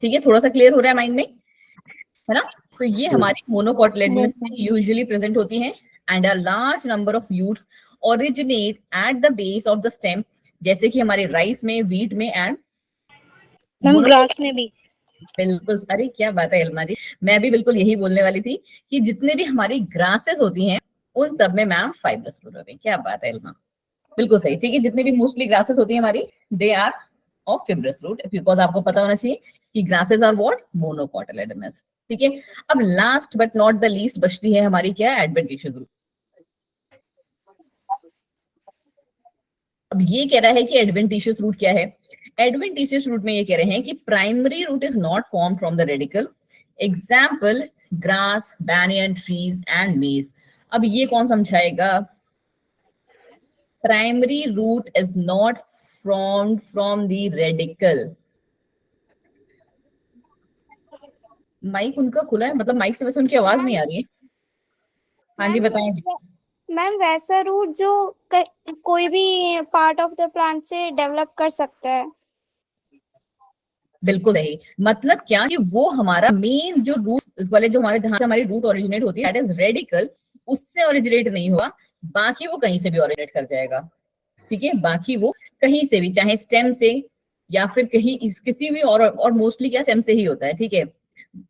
ठीक है। थोड़ा सा क्लियर हो रहा है माइंड में, है ना? तो ये हमारी मोनोकोटिलेडन्स में यूजुअली प्रेजेंट होती हैं and a large number of roots originate at the base of the stem, जैसे कि हमारे राइस में, व्हीट में एंड ग्रास में भी। बिल्कुल, अरे क्या बात है इल्मा जी, मैं भी बिल्कुल यही बोलने वाली थी कि जितने भी हमारी ग्रासेस होती हैं उन सब में मैम फाइब्रस रूट होते हैं। क्या बात है इल्मा, बिल्कुल सही, ठीक है। जितने भी मोस्टली ग्रासेस होती है हमारी, they are of fibrous root, because आपको पता होना चाहिए कि ग्रासेस आर व्हाट, मोनोकोटिलेडनस, ठीक है। अब last but not the least बचती है हमारी क्या, एडवेंटिशियस रूट। अब ये कह रहा है कि एडवेंटिशियस रूट क्या है? एडवेंटिशियस रूट में ये कह रहे हैं कि primary root is not form from the radical, example grass, banyan trees and maize. अब ये कौन समझाएगा? Primary root is not formed from the radical। Mike उनका खुला है, मतलब माइक से वैसे उनकी आवाज नहीं आ रही है। हाँ जी बताएं जी। मैम वैसा रूट जो कोई भी पार्ट ऑफ द प्लांट से डेवलप कर सकता है। बिल्कुल सही, मतलब क्या कि वो हमारा मेन जो रूट वाले, जो हमारे जहां से हमारी रूट ओरिजिनेट होती है, दैट इज रेडिकल, उससे ओरिजिनेट नहीं हुआ, बाकी वो कहीं से भी ओरिजिनेट कर जाएगा, ठीक है। बाकी वो कहीं से भी, चाहे स्टेम से या फिर कहीं किसी भी और मोस्टली क्या स्टेम से ही होता है, ठीक है।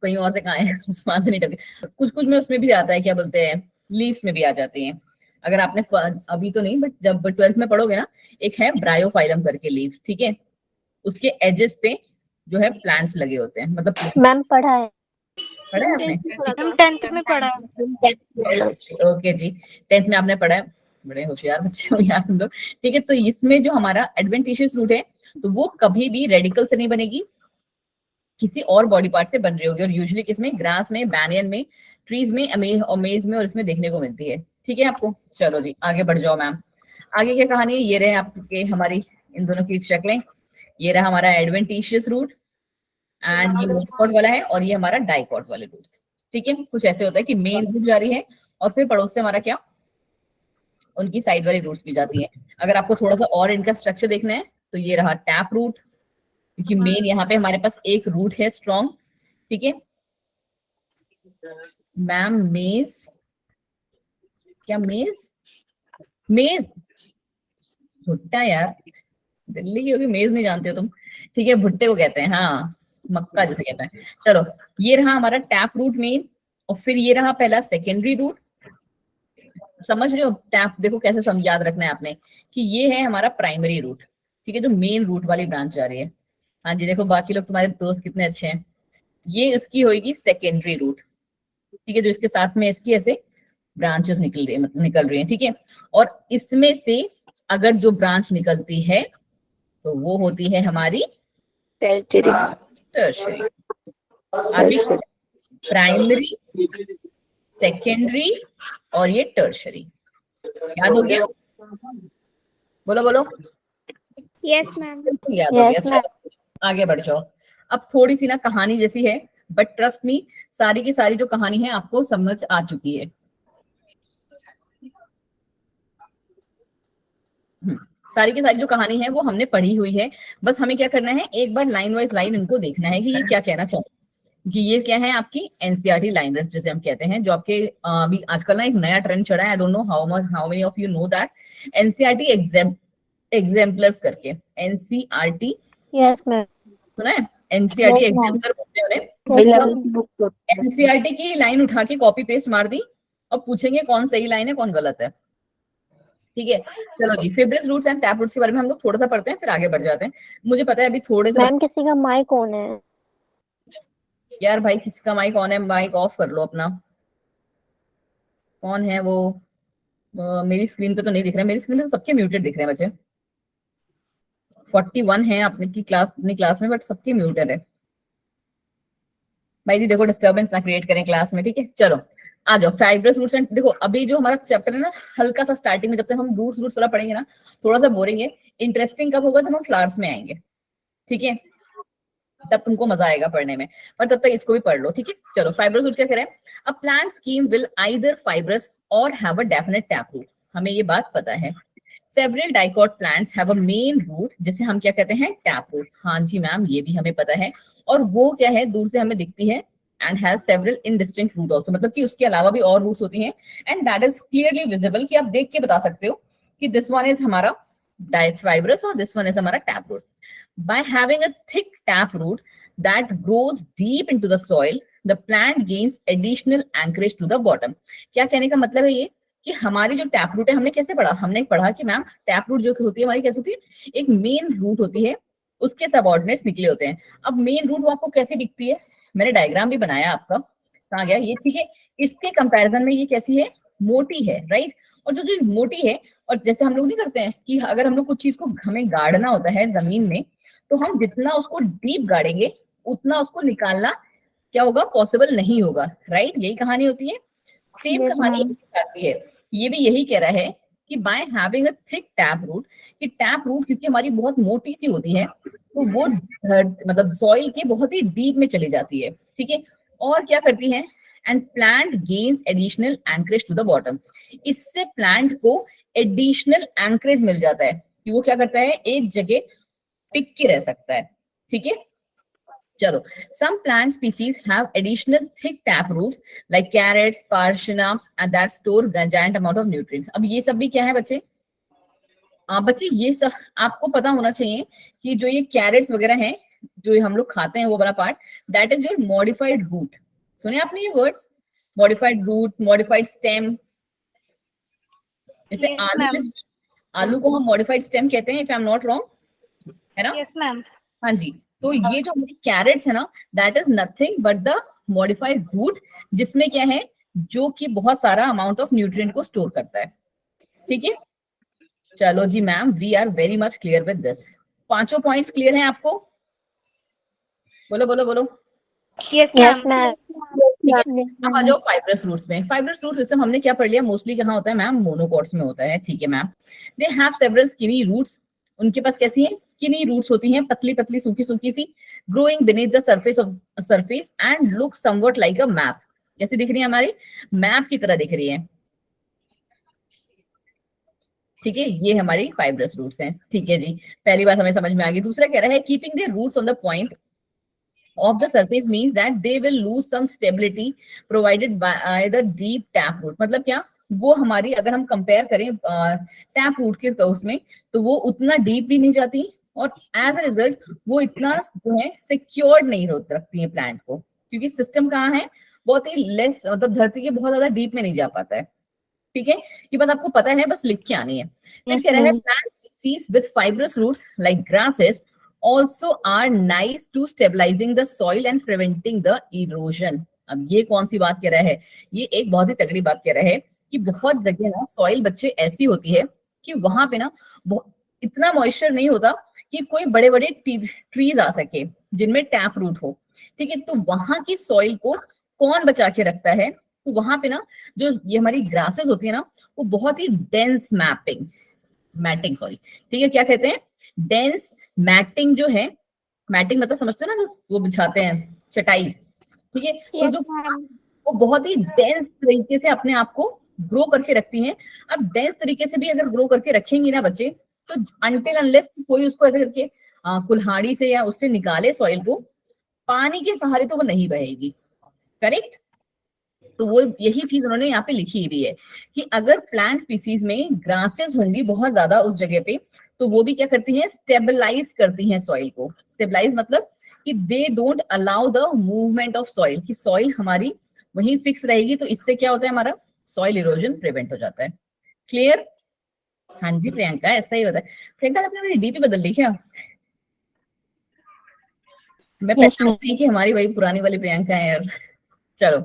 कहीं और से कहाँ है नहीं टके, कुछ कुछ में उसमें भी आता है, क्या बोलते हैं, लीव्स में भी आ जाती हैं। अगर आपने अभी तो नहीं, बट जब 12th में पढ़ोगे ना, एक है ब्रायोफाइलम करके लीव्स, ठीक है, उसके एजेस पे जो है प्लांट्स लगे होते हैं, मतलब मैम पढ़ा है। पढ़ा है आपने? हम 10th में पढ़ा है। ओके जी, 10th में आपने पढ़ा है, बड़े होशियार बच्चे हो यार तुम लोग, ठीक है। तो इसमें जो हमारा एडवेंटिशियस रूट है, तो वो कभी भी रेडिकल से नहीं बनेगी, किसी और बॉडी पार्ट से बन रही होगी, और यूजुअली किसमें, ग्रास में, बैनियन में, ट्रीज में, और मेज में, और इसमें देखने को मिलती है, ठीक है आपको। चलो जी आगे बढ़ जाओ मैम। आगे क्या कहानी है? ये रहे आपके हमारी इन दोनों की शक्लें, ये रहा हमारा एडवेंटिशियस रूट एंड ये मोनोकॉट वाला है, और ये हमारा डाइकॉट वाले रूट्स, ठीक है। कुछ ऐसे होता है कि मेन रूट जा रही है और फिर पड़ोस से हमारा क्या, उनकी साइड वाली रूट्स भी जाती है। अगर आपको थोड़ा सा और इनका स्ट्रक्चर देखना है तो ये रहा टैप रूट, क्योंकि मेन यहाँ पे हमारे पास एक रूट है स्ट्रॉन्ग, ठीक है मैम। मेज, क्या मेज? मेज भुट्टा यार, दिल्ली की होगी, मेज नहीं जानते हो तुम, ठीक है, भुट्टे को कहते हैं, हाँ मक्का जिसे कहते हैं। चलो ये रहा हमारा टैप रूट मेन, और फिर ये रहा पहला सेकेंडरी रूट। समझ रहे हो? टैप देखो कैसे याद रखना है आपने कि ये है हमारा प्राइमरी रूट, ठीक है, जो मेन रूट वाली ब्रांच जा रही है। हाँ जी देखो बाकी लोग तुम्हारे दोस्त कितने अच्छे हैं। ये इसकी होगी सेकेंडरी रूट, ठीक है, जो इसके साथ में इसकी ऐसे ब्रांचेस निकल रही है, मतलब निकल रही है, ठीक है। और इसमें से अगर जो ब्रांच निकलती है तो वो होती है हमारी टर्शरी। अभी प्राइमरी, सेकेंडरी और ये टर्शरी, याद हो गया? बोलो बोलो। Yes ma'am. याद हो गया, चलो आगे बढ़ जाओ। अब थोड़ी सी ना कहानी जैसी है, बट ट्रस्ट मी सारी की सारी जो कहानी है आपको समझ आ चुकी है। सारी की सारी जो कहानी है वो हमने पढ़ी हुई है, बस हमें क्या करना है, एक बार लाइन वाइज लाइन इनको देखना है कि ये क्या कहना चाहते हैं। कि ये क्या है आपकी एनसीईआरटी लाइनर्स जिसे हम कहते हैं, जो आपके अभी आजकल ना एक नया ट्रेंड चढ़ा है, I don't know how many of you know that, NCERT exemplars करके। NCERT yes ma'am. सुना है? NCERT Yes, ma'am. एग्जाम्पलर बोलते हैं। एनसीईआरटी की लाइन उठा के कॉपी पेस्ट मार दी और पूछेंगे कौन सही लाइन है कौन गलत है, ठीक है। चलो जी, fibrous roots and tap roots के बारे में हम लोग थोड़ा सा पढ़ते हैं, फिर आगे बढ़ जाते हैं। मुझे पता है अभी थोड़े से मैम किसी का माइक ऑन है। यार भाई किसका माइक ऑन है? माइक ऑफ कर लो अपना। कौन है वो? मेरी स्क्रीन पे तो नहीं दिख रहा है, मेरी स्क्रीन पे तो सबके म्यूटेड दिख रहे हैं बच्चे। 41 है अपनी क्लास में, बट सबके म्यूटेड है। भाई जी देखो डिस्टर्बेंस ना क्रिएट करें क्लास में, ठीक है। चलो आ जाओ, फाइब्रस रूट्स एंड देखो अभी जो हमारा चैप्टर है ना, हल्का सा स्टार्टिंग में जब तक हम रूट्स वाला पढ़ेंगे ना, थोड़ा सा बोरिंग है। इंटरेस्टिंग कब होगा जब हम फ्लावर्स में आएंगे, ठीक है। तब तुमको मजा आएगा पढ़ने में, पर तब तक इसको भी पढ़ लो, ठीक है। चलो फाइब्रस रूट क्या कह रहा है, a plant scheme will either fibrous or have a definite tap root, हमें ये बात पता है। Several dicot plants have a main root, जिसे हम क्या कहते हैं, टैप रूट। हाँ जी मैम, ये भी हमें पता है, और वो क्या है, दूर से हमें दिखती है, and has several indistinct root also, मतलब कि उसके अलावा भी और रूट्स होती हैं, and that is clearly visible, कि आप देख के बता सकते हो कि दिस वन इज हमारा फाइब्रस और दिस वन इज हमारा tap root. By having a thick tap root that grows deep into the soil, the plant gains additional anchorage to the bottom. क्या कहने का मतलब है ये, कि हमारी जो टैप रूट है, हमने कैसे पढ़ा, हमने पढ़ा कि मैम टैप रूट जो होती है हमारी कैसे होती है, एक मेन रूट होती है, उसके सबऑर्डिनेट्स निकले होते हैं। अब मेन रूट वो आपको कैसे दिखती है, मैंने डायग्राम भी बनाया आपका, कहाँ गया ये, ठीक है। इसके कंपैरिजन में ये कैसी है, मोटी है, राइट। और जो मोटी है, और जैसे हम लोग नहीं करते हैं कि अगर हम लोग कुछ चीज को हमें गाड़ना होता है जमीन में, तो हम जितना उसको डीप गाड़ेंगे उतना उसको निकालना क्या होगा, पॉसिबल नहीं होगा, राइट। यही कहानी होती है, सेम Yes, कहानी ma'am. आती है। ये भी यही कह रहा है कि by having a thick tap root, कि टैप रूट क्योंकि हमारी बहुत मोटी सी होती है, तो वो मतलब सॉइल के बहुत ही डीप में चली जाती है, ठीक है। और क्या करती है, and plant gains additional anchorage to the bottom, इससे प्लांट को एडिशनल एंकरेज मिल जाता है, कि वो क्या करता है, एक जगह टिक के रह सकता है, ठीक है। चलो, some plant species have additional thick tap roots like carrots, parsnips and that store giant amount of nutrients. अब ये सब भी क्या है बच्चे, बच्चे ये सब आपको पता होना चाहिए कि जो ये कैरेट्स वगैरह हैं, जो हम लोग खाते हैं वो वाला part, that is your modified root. सुने आपने ये words, modified root, modified stem. जैसे Yes, ma'am. आलू को हम मॉडिफाइड स्टेम कहते हैं, if I am not wrong, है ना। Yes, ma'am. हाँ जी, तो ये जो हमारी कैरेट्स है ना, that is nothing but the modified root, जिसमें क्या है, जो कि बहुत सारा अमाउंट ऑफ न्यूट्रिएंट को स्टोर करता है, ठीक है। चलो जी ma'am, we are very much clear with this. पांचों पॉइंट्स क्लियर हैं आपको, बोलो बोलो बोलो। Yes, Yes, ma'am. ma'am. ठीक है, Yes, अब आ ma'am. जाओ फाइब्रस रूट्स में। फाइब्रस रूट सिस्टम हमने क्या पढ़ लिया, मोस्टली कहाँ होता है मैम, मोनोकॉट्स में होता है, ठीक है ma'am. They have several skinny roots, उनके पास कैसी है, स्किनी रूट्स होती हैं, पतली पतली सूखी सूखी सी, growing beneath the surface and look something like a map. कैसी दिख रही है, हमारी मैप की तरह दिख रही है, ठीक है। ये हमारी फाइब्रस रूट्स हैं, ठीक है जी। पहली बात हमें समझ में आ गई। दूसरा कह रहा है, keeping their roots on the point of the surface means that they will lose some stability provided by the deep tap root। मतलब क्या, वो हमारी अगर हम कंपेयर करें टैप रूट के उसमें, तो वो उतना डीप भी नहीं जाती, और एज अ रिजल्ट वो इतना जो है सिक्योर्ड नहीं रखती है प्लांट को, क्योंकि सिस्टम कहाँ है, बहुत ही लेस, मतलब धरती के बहुत ज्यादा डीप में नहीं जा पाता है, ठीक है। ये बात आपको पता है, बस लिख के आनी है। फिर कह रहा है, plant species with fibrous roots like grasses also are nice to stabilizing the soil and preventing the erosion। अब ये कौन सी बात कह रहा है, ये एक बहुत ही तगड़ी बात कह रहा है, कि बहुत जगह ना सॉइल बच्चे ऐसी होती है कि वहां पे ना इतना मॉइस्चर नहीं होता कि कोई बड़े बड़े ट्रीज आ सके जिनमें टैप रूट हो, ठीक है। तो वहां की सॉइल को कौन बचा के रखता है, तो वहां पे ना जो ये हमारी ग्रासेस होती है ना, वो बहुत ही डेंस मैटिंग सॉरी, ठीक है, क्या कहते हैं, डेंस मैटिंग जो है, मैटिंग मतलब समझते हो ना, जो वो बिछाते हैं चटाई, ठीक है। तो Yes, जो ma'am. वो बहुत ही डेंस तरीके से अपने आप को ग्रो करके रखती हैं। अब डेंस तरीके से भी अगर ग्रो करके रखेंगी ना बच्चे, तो अनटिल अनलेस कोई उसको ऐसे करके कुल्हाड़ी से या उससे निकाले सॉइल को, पानी के सहारे तो वो नहीं बहेगी, करेक्ट। तो वो यही चीज उन्होंने यहाँ पे लिखी हुई है, कि अगर प्लांट स्पीसीज में ग्रासेस होंगी बहुत ज्यादा उस जगह पे, तो वो भी क्या करती हैं, स्टेबलाइज करती हैं सॉइल को। स्टेबलाइज मतलब कि they don't allow the movement of soil, कि सॉइल हमारी वहीं फिक्स रहेगी, तो इससे क्या होता है, हमारा सॉइल इरोजन प्रिवेंट हो जाता है। क्लियर? हाँ जी प्रियंका, ऐसा ही होता है। प्रियंका आपने मेरी डीपी बदल ली क्या? मैं Yes, पहचान ma'am. थी कि हमारी वही पुरानी वाली प्रियंका है यार। चलो,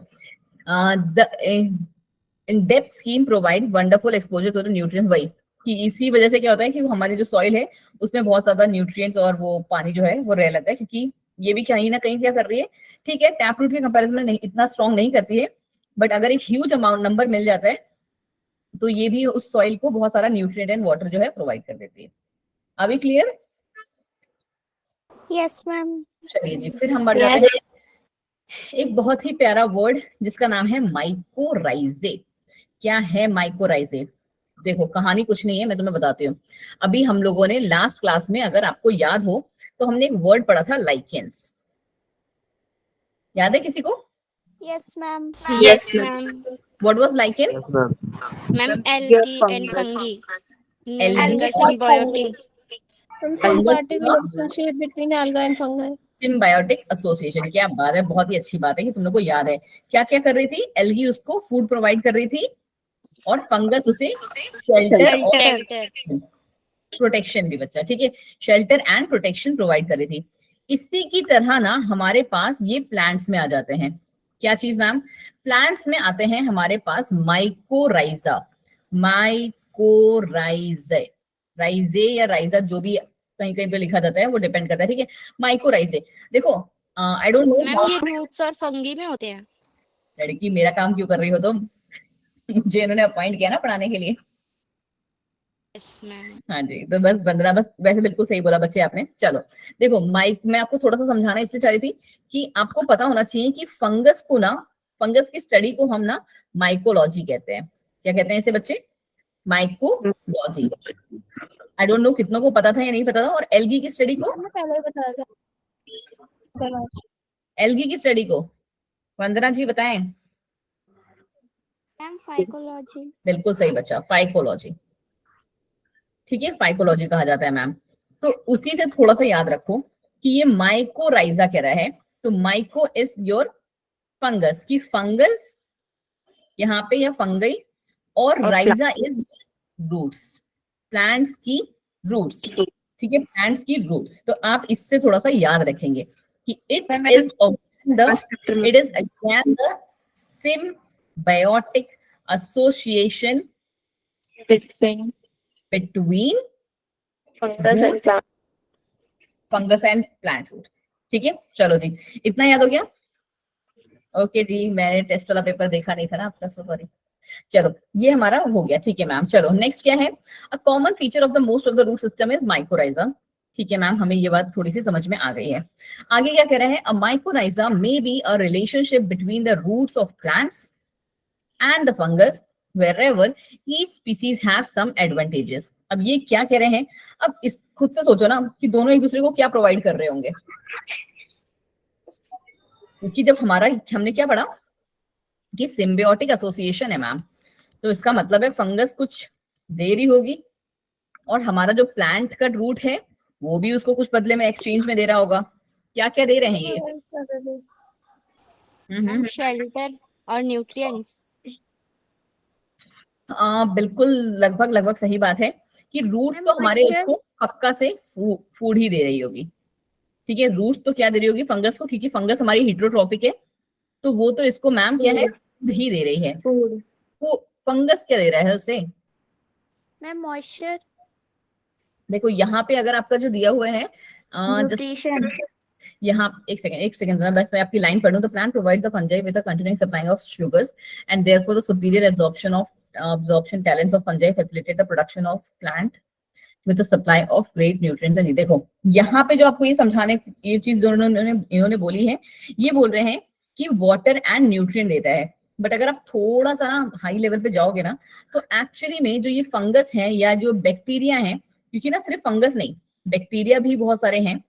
the in depth scheme provides wonderful exposure to the nutrients. वही कि इसी वजह से क्या होता है कि हमारी जो सॉइल है उसमें बहुत ज्यादा न्यूट्रिएंट्स और वो पानी जो है वो रह लेता है, क्योंकि ये भी कहीं ना कहीं क्या कर रही है, ठीक है, टैप रूट के कंपैरिजन में नहीं इतना स्ट्रॉन्ग नहीं करती है, बट अगर एक ह्यूज अमाउंट नंबर मिल जाता है तो ये भी उस सॉइल को बहुत सारा न्यूट्रिएंट एंड वाटर जो है प्रोवाइड कर देती है। अभी क्लियर? Yes ma'am. चलिए जी, फिर हम बढ़ जाते हैं एक बहुत ही प्यारा वर्ड जिसका नाम है माइकोराइजे। क्या है माइकोराइजे? देखो कहानी कुछ नहीं है, मैं तुम्हें बताती हूँ। अभी हम लोगों ने लास्ट क्लास में, अगर आपको याद हो, तो हमने एक वर्ड पढ़ा था लाइकेंस। याद है किसी को? Yes ma'am. Yes, ma'am. What was lichen? Yes, ma'am. Ma'am algae and fungi name Algae anchor और symbiotic symbiotic relationship between alga and fungi. Symbiotic association. क्या बात है, बहुत ही अच्छी बात है कि तुम लोग को याद है। क्या क्या कर रही थी? एल्गी उसको फूड प्रोवाइड कर रही थी और फंगस उसे शेल्टर और शेल्टर प्रोटेक्शन भी, बच्चा ठीक है, शेल्टर एंड प्रोटेक्शन प्रोवाइड कर रही थी। इसी की तरह ना हमारे पास ये प्लांट्स में आ जाते हैं। क्या चीज मैम? प्लांट्स में आते हैं हमारे पास माइकोराइजा। माइकोराइजे, राइजे या राइजा जो भी कहीं कहीं पे लिखा जाता है वो डिपेंड करता है, ठीक है। माइकोराइजे देखो, आई डोंट मैम नो। ये रूट्स और फंगी में होते हैं। लड़की मेरा काम क्यों कर रही हो तुम? मुझे इन्होंने अपॉइंट किया ना पढ़ाने के लिए। Yes ma'am. हाँ जी, तो बस वंदना, बस वैसे बिल्कुल सही बोला बच्चे आपने। चलो देखो, माइक मैं आपको थोड़ा सा समझाना इसलिए चाह रही थी कि आपको पता होना चाहिए कि फंगस को ना, फंगस की स्टडी को हम ना माइकोलॉजी कहते हैं। क्या कहते हैं इसे बच्चे? माइकोलॉजी। आई डोंट नो कितनों को पता था या नहीं पता था। और एल्गी की स्टडी को, मैंने पहले ही बताया था। एल्गी की स्टडी को वंदना जी बताएं। Ma'am phycology. बिल्कुल सही बच्चा, फाइकोलॉजी, ठीक है, फाइकोलॉजी कहा जाता है मैम। तो उसी से थोड़ा सा याद रखो कि ये माइकोराइजा कह रहा है, तो माइको इज योर फंगस, की फंगस यहाँ पे या फंगई, और राइजा इज रूट्स, प्लांट्स की रूट्स, ठीक है, प्लांट्स की रूट्स। तो आप इससे थोड़ा सा याद रखेंगे कि it is again the symbiotic association between fungus and plant root. ठीक है, चलो जी, इतना याद हो गया? ओके जी, मैंने टेस्ट वाला पेपर देखा नहीं था ना आपका, सॉरी। चलो ये हमारा हो गया, ठीक है मैम। चलो नेक्स्ट क्या है? A common feature of the most of the root system is mycorrhiza. ठीक है मैम, हमें ये बात थोड़ी सी समझ में आ गई है। आगे क्या कह रहा है? A mycorrhiza may be a relationship between the roots of plants and the fungus wherever each species have some advantages। अब ये क्या कह रहे हैं? अब इस खुद से सोचो ना कि दोनों एक दूसरे को क्या प्रोवाइड कर रहे होंगे, क्योंकि जब हमने क्या पढ़ा कि सिम्बियोटिक एसोसिएशन है मैम, तो इसका मतलब है फंगस कुछ दे रही होगी और हमारा जो प्लांट का रूट है वो भी उसको कुछ बदले में एक्सचेंज में दे रहा होगा। क्या क्या दे रहे हैं ये? शेल्टर और न्यूट्रिएंट्स। बिल्कुल, लगभग लगभग सही बात है कि रूट्स तो हमारे उसको पक्का से फूड ही दे रही होगी। ठीक है, रूट्स तो क्या दे रही होगी फंगस को, क्योंकि फंगस हमारी हेटेरोट्रॉपिक है, तो वो तो इसको मैम क्या है, फूड ही दे रही है। वो फंगस क्या दे रहा है उसे? Ma'am moisture. देखो यहाँ पे अगर आपका जो दिया हुआ है न्यूट्रिशन। यहाँ एक सेकंड बस मैं आपकी लाइन पढ़ूं। The plant provide the fungi with a continuing supply of sugars and therefore the superior absorption talents of fungi facilitate the production of plant with the supply of great nutrients। and देखो यहाँ पे जो आपको ये समझाने, ये चीज जो इन्होंने बोली है, ये बोल रहे हैं कि वाटर एंड न्यूट्रिएंट देता है। बट अगर आप थोड़ा सा ना हाई लेवल पे जाओगे ना, तो एक्चुअली में जो ये फंगस है या जो बैक्टीरिया है, क्योंकि ना सिर्फ फंगस नहीं, बैक्टीरिया भी बहुत सारे हैं,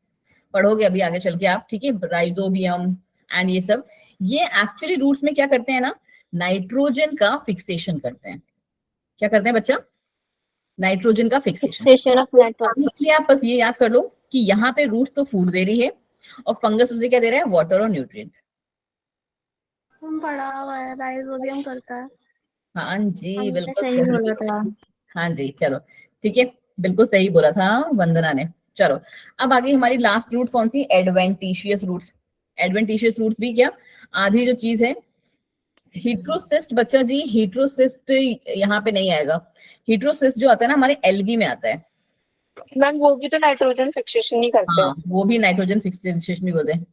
पढ़ोगे अभी आगे चल के आप, ठीक है, राइजोबियम एंड ये सब, ये एक्चुअली रूट्स में क्या करते हैं ना, नाइट्रोजन का फिक्सेशन करते हैं। क्या करते हैं बच्चा? नाइट्रोजन का फिक्सेशन। आप बस ये याद कर लो कि यहाँ पे रूट्स तो फूड दे रही है और फंगस उसे क्या दे रहा है? वाटर और न्यूट्रिएंट। पढ़ा हुआ है, राइजोबियम करता है। हाँ जी बिल्कुल सही बोला था। हाँ जी, चलो ठीक है, बिल्कुल सही बोला था वंदना ने। चलो अब आगे हमारी लास्ट रूट कौन सी? Adventitious roots. एडवेंटिशियस रूट्स भी क्या आधी जो चीज है, हीट्रोसिस्ट बच्चा जी, हीट्रोसिस्ट यहाँ पे नहीं आएगा। हीट्रोसिस्ट जो आता है ना हमारे एल्गी में आता है मैम, वो भी तो नाइट्रोजन फिक्सेशन ही करते हैं। हाँ, वो भी नाइट्रोजन फिक्सेशन भी बोलते हैं।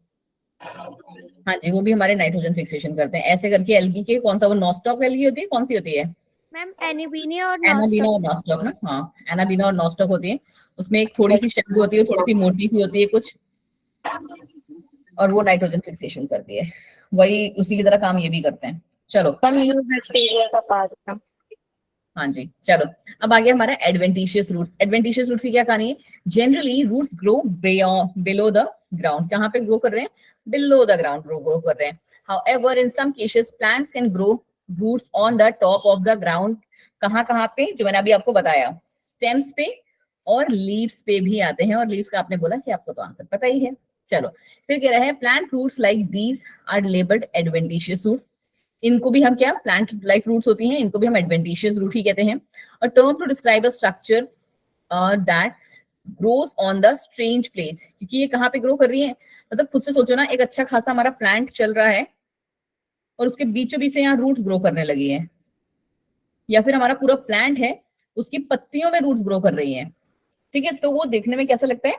हाँ जी, वो भी हमारे नाइट्रोजन फिक्सेशन करते हैं। ऐसे करके एल्गी के कौन सा, वो नॉस्टॉक एल्गी होती है, कौन सी होती है? मैम एनाबीना और एनाबीना और नॉस्टॉक ना, हाँ एनाबीना और नॉस्टॉक होती है। उसमें एक थोड़ी सी स्टेम होती है, थोड़ी सी मोटी सी होती है कुछ, और वो नाइट्रोजन फिक्सेशन करती है। वही उसी की तरह काम ये भी करते हैं। चलो हम यूज बैक्टीरिया का पार्ट है। हाँ जी, चलो अब आ गया हमारा एडवेंटिशियस रूट्स। एडवेंटिशियस रूट्स की क्या कहानी है? Generally roots grow below the ground. कहाँ पे ग्रो कर रहे हैं? बिलो द ग्राउंड ग्रो कर रहे हैं। However in some cases plants can grow roots on the top of the ground. कहाँ पे? जो मैंने अभी आपको बताया, स्टेम्स पे और लीव्स पे भी आते हैं। और लीव्स का आपने बोला कि आपको तो आंसर पता ही है। चलो फिर कह रहा है plant roots like these are labelled adventitious root. इनको भी हम क्या, प्लांट लाइक रूट्स होती हैं, इनको भी हम एडवेंटिशियस रूट ही कहते हैं। A term to describe a structure that grows on the strange place. क्योंकि ये कहाँ पे ग्रो कर रही है, मतलब खुद से सोचो ना, एक अच्छा खासा हमारा प्लांट चल रहा है और उसके बीचों बीच से यहाँ रूट्स ग्रो करने लगी है, या फिर हमारा पूरा प्लांट है उसकी पत्तियों में रूट्स ग्रो कर रही हैं। ठीक है, तो वो देखने में कैसा लगता है?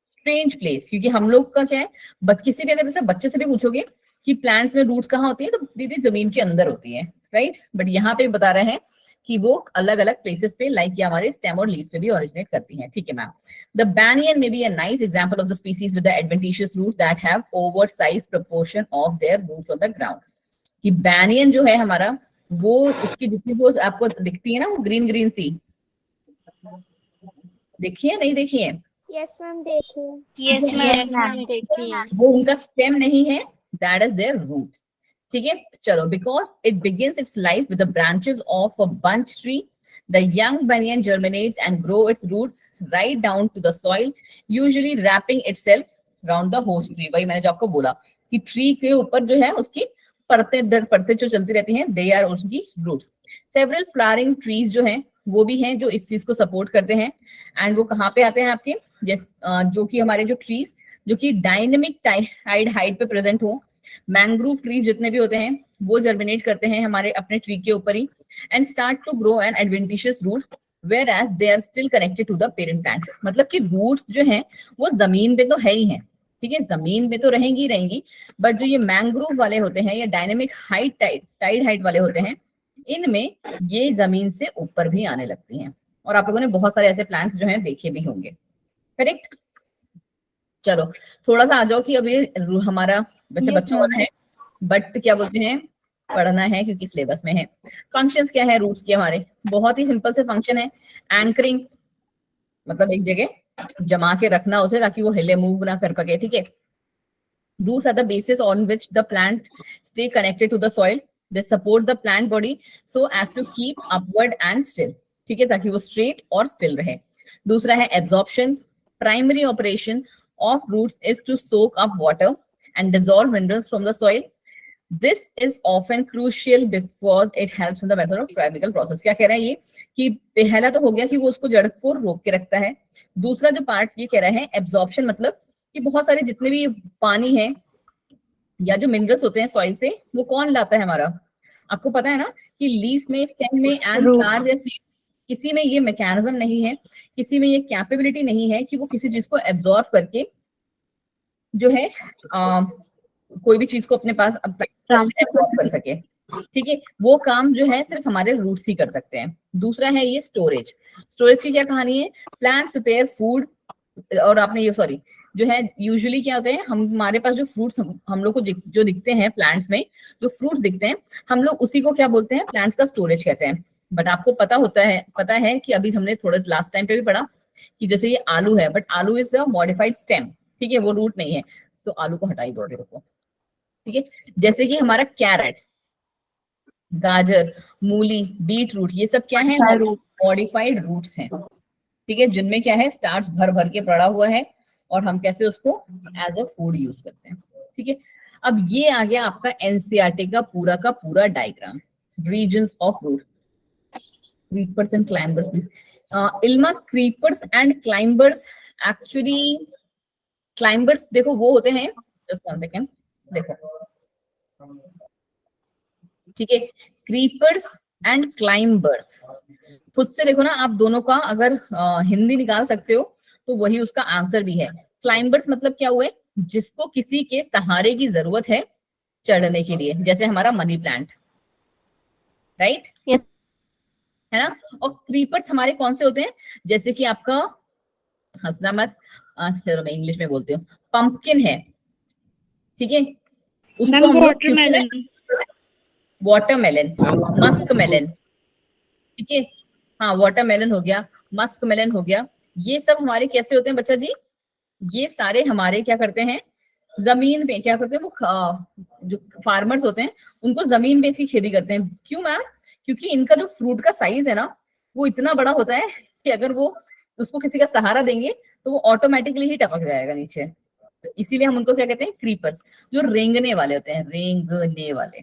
Strange place. क्योंकि हम लोग का क्या है, किसी भी अगर जैसे बच्चे से भी पूछोगे कि प्लांट्स में रूट्स कहाँ होती है, तो दीदी जमीन के अंदर होती है, राइट। बट यहाँ पे बता रहे हैं कि वो अलग अलग प्लेसेस पे, लाइक ये हमारे स्टेम और लीव्स पे भी ओरिजिनेट करती हैं। ठीक है ma'am. The banyan may be a nice example of the species with the adventitious roots that have oversized proportion of their roots on the ground। कि banyan जो है हमारा, वो उसकी जितनी वो आपको दिखती है ना, वो ग्रीन ग्रीन सी, देखिए नहीं देखिए? यस मैम देखिए। Yes, ma'am. देखिए। वो उनका स्टेम नहीं है, दैट इज देयर रूट्स। ठीक है, चलो because it begins it's life with the branches of a bunch tree, the young banyan germinates and grow its roots right down to the soil, usually wrapping itself around the host tree। वही मैंने जो आपको बोला कि tree के ऊपर जो है उसकी परतें दर परतें जो चलती रहती हैं, दे आर उसकी रूट्स। सेवरल फ्लावरिंग ट्रीज जो हैं वो भी हैं जो इस चीज को सपोर्ट करते हैं। एंड वो कहाँ पे आते हैं आपके, जो कि हमारे जो ट्रीज जो कि डायनेमिक टाइड हाइट पे प्रेजेंट हो, मैंग्रोव ट्रीज जितने भी होते हैं वो जर्मिनेट करते हैं हमारे अपने ट्री के ऊपर ही, and start to grow an adventitious roots where as they are still connected to the parent plant. मतलब कि रूट्स जो हैं वो जमीन पे तो है ही हैं, ठीक है, जमीन पे तो रहेंगी, बट जो ये मैंग्रोव वाले होते हैं या डायनेमिक टाइड हाइट वाले होते हैं, इनमें ये जमीन से ऊपर भी आने लगती हैं। और आप लोगों ने बहुत सारे ऐसे प्लांट्स जो हैं देखे भी होंगे, करेक्ट। चलो थोड़ा सा आ जाओ कि अब ये हमारा वैसे बच्चों वाला है, बट क्या बोलते हैं, पढ़ना है क्योंकि सिलेबस में है। फंक्शंस क्या है रूट्स के हमारे? बहुत ही सिंपल से फंक्शन है। एंकरिंग मतलब एक जगह जमा के रखना उसे ताकि वो हिले मूव ना कर सके, ठीक है। Roots are the basis on which the plant stay connected to the soil. They support the plant body so as to keep upward and still, ठीक है, ताकि वो straight और still रहे। दूसरा है absorption. Primary operation of roots is to soak up water and dissolve minerals from the soil. This is often crucial because it helps in the method of chemical process। क्या कह रहा है ये कि पहला तो हो गया कि वो उसको जड़ को रोक के रखता है। दूसरा जो पार्ट ये कह रहा है एब्जॉर्प्शन, मतलब कि बहुत सारे जितने भी पानी है या जो मिनरल्स होते हैं सॉइल से, वो कौन लाता है हमारा? आपको पता है ना कि लीफ में, स्टेम में एंड फ्लावर जैसे किसी में ये मैकेनिज्म नहीं है, किसी में ये कैपेबिलिटी नहीं है कि वो किसी चीज को एब्जॉर्ब करके जो है कोई भी चीज को अपने पास एब्जॉर्ब कर सके, ठीक है। वो काम जो है सिर्फ हमारे रूट्स ही कर सकते हैं। दूसरा है ये स्टोरेज। स्टोरेज की क्या कहानी है? प्लांट्स प्रिपेयर फूड, और आपने ये सॉरी जो है यूजुअली क्या होते हैं, हमारे पास जो फ्रूट्स हम लोग को जो दिखते हैं प्लांट्स में, जो फ्रूट्स दिखते हैं हम लोग उसी को क्या बोलते हैं? प्लांट्स का स्टोरेज कहते हैं। बट आपको पता है कि अभी हमने थोड़ा लास्ट टाइम पे भी पढ़ा कि जैसे ये आलू है, बट आलू इज अ मॉडिफाइड स्टेम, ठीक है, वो रूट नहीं है। तो आलू को हटाई दो देखो, ठीक है। जैसे कि हमारा कैरेट, गाजर, मूली, बीट रूट, ये सब क्या है? मॉडिफाइड रूट्स हैं, ठीक है, जिनमें क्या है स्टार्च भर भर के पड़ा हुआ है और हम कैसे उसको एज अ फूड यूज करते हैं, ठीक है। अब ये आ गया आपका एनसीईआरटी का पूरा diagram, regions of root. Creepers and climbers, Ilma, creepers and climbers, actually climbers देखो वो होते हैं, जस्ट वन सेकेंड देखो, ठीक है, क्रीपर्स एंड क्लाइंबर्स, खुद से देखो ना आप दोनों का अगर हिंदी निकाल सकते हो तो वही उसका आंसर भी है। क्लाइंबर्स मतलब क्या हुए? जिसको किसी के सहारे की जरूरत है चढ़ने के लिए, जैसे हमारा मनी प्लांट, राइट, Yes. है ना। और क्रीपर्स हमारे कौन से होते हैं? जैसे कि आपका, हंसना मत, चलो मैं इंग्लिश में बोलती हूँ, पंपकिन है, ठीक है, उसको मैम हम लोग वाटरमेलन। वाटरमेलन, मस्क मेलन, ठीक है, हाँ वाटरमेलन हो गया, मस्क मेलन हो गया, ये सब हमारे कैसे होते हैं बच्चा जी, ये सारे हमारे क्या करते हैं, जमीन पे क्या करते हैं, वो जो फार्मर्स होते हैं उनको जमीन पे इसकी खेती करते हैं। क्यों मैम? क्योंकि इनका जो फ्रूट का साइज है ना वो इतना बड़ा होता है कि अगर वो उसको किसी का सहारा देंगे तो वो ऑटोमेटिकली ही टपक जाएगा नीचे। तो इसीलिए हम उनको क्या कहते हैं, क्रीपर्स, जो रेंगने वाले होते हैं, रेंगने वाले।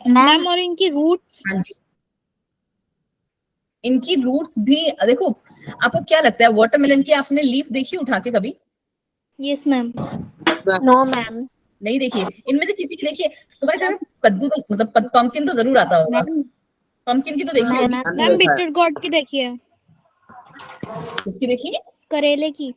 मैम और इनकी रूट्स? हाँ जी, इनकी रूट्स भी देखो, आपको क्या लगता है वाटरमेलन की आपने लीफ देखी उठा के कभी? Yes ma'am. No ma'am. नहीं देखी? इनमें से किसी की देखिए, तुम्हारे घर में कद्दू तो मतलब पंपकिन तो जरूर आता होगा, पंपकिन की तो देखी होगी। मैम बिटर गॉड की देखिए। किसकी देखी? करेले की।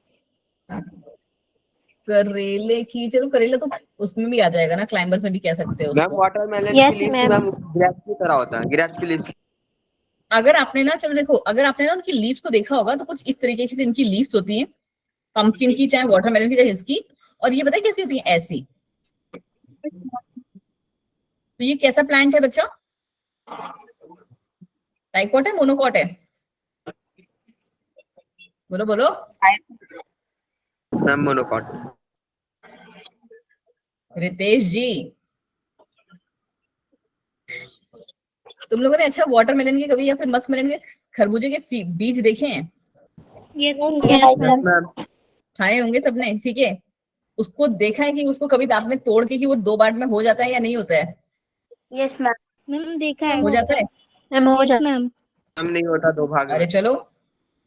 करेले की, चलो करेला तो उसमें भी आ जाएगा ना, क्लाइंबर्स में भी कह सकते हो मैम उसको। वाटरमेलन Yes, की लीव्स ma'am. मैम ग्रेप्स की तरह होता है, ग्रेप्स की लीव्स। अगर आपने ना, चलो देखो, अगर आपने ना उनकी लीव्स को देखा होगा तो कुछ इस तरीके से इनकी लीव्स होती हैं, पंपकिन की चाहे वाटरमेलन की चाहे इसकी, और ये पता है कैसी होती है, ऐसी। तो ये कैसा प्लांट है बच्चा? डाइकोट है, मोनोकोट है? बोलो बोलो। Ma'am monocot. रितेश जी, तुम लोगों ने अच्छा वाटरमेलन के कभी या फिर मस्कमेलन के खरबूजे के बीज देखे हैं? यस मैम खाए होंगे सबने, ठीक है। उसको देखा है कि उसको कभी दांत में तोड़ के कि वो 2 बार में हो जाता है या नहीं होता है? Yes ma'am. मैम देखा है। हो जाता है। मैम हो यस जाता मैम। मैम नहीं होता 2 भाग अरे में। चलो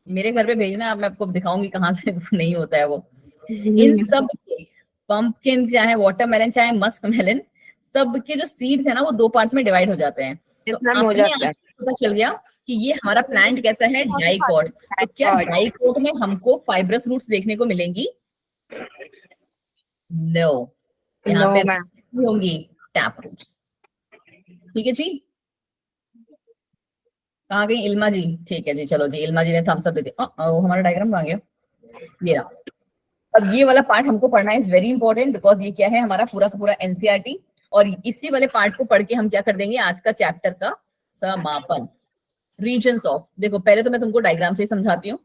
मेरे घर पे भेजना, अब मैं आपको दिखाऊंगी कहाँ से नहीं होता है वो। इन सब पंपकिन चाहे वाटरमेलन चाहे मस्क मेलन, सब के जो सीड्स है ना वो 2 पार्ट्स में डिवाइड हो जाते हैं। तो मैम हो अपने जाता है। आप को पता चल गया कि ये हमारा प्लांट कैसा है, डाइकोट। तो क्या डाइकोट में हमको फाइब्रस रूट्स देखने को मिलेंगी? नो, यहाँ No, पे ma'am. roots होंगी टैप रूट्स, ठीक है जी। कहाँ गई इल्मा जी? ठीक है जी, चलो जी, इल्मा जी ने थम्स अप दे दिया। हमारा डायग्राम कहाँ गया? ये रहा। अब ये वाला पार्ट हमको पढ़ना इज वेरी इंपॉर्टेंट, बिकॉज ये क्या है, हमारा पूरा का पूरा एनसीईआरटी, और इसी वाले पार्ट को पढ़ के हम क्या कर देंगे, आज का चैप्टर का समापन। रीजन्स ऑफ, देखो पहले तो मैं तुमको डायग्राम से ही समझाती हूँ,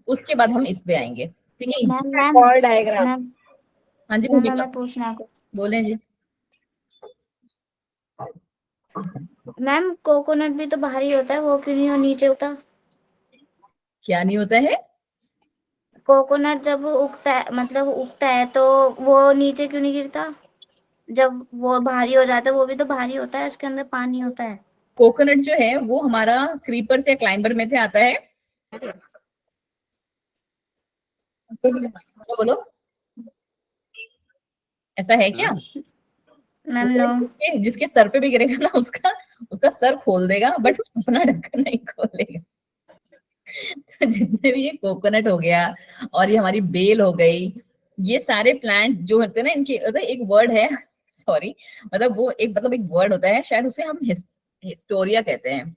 उसके बाद हम इस पे आएंगे, ठीक है। और डायग्राम। हाँ जी भूमिका, मैं पूछना कुछ। बोले जी। मैम कोकोनट भी तो भारी होता है, वो क्यों नहीं नीचे होता? क्या नहीं होता है? कोकोनट जब उगता है, मतलब उगता है, तो वो नीचे क्यों नहीं गिरता? जब वो भारी हो जाता है, वो भी तो भारी होता है, उसके अंदर पानी होता है। कोकोनट जो है वो हमारा क्रीपर से क्लाइंबर में से आता है। बोलो ऐसा है क्या? Ma'am no. जिसके सर पे भी गिरेगा ना उसका उसका सर खोल देगा, बट अपना ढक्कन नहीं खोलेगा। तो जितने भी ये कोकोनट हो गया और ये हमारी बेल हो गई, ये सारे प्लांट जो होते हैं ना, इनके मतलब एक वर्ड है, सॉरी, मतलब वो एक मतलब एक वर्ड होता है, शायद उसे हम हिस्टोरिया कहते हैं,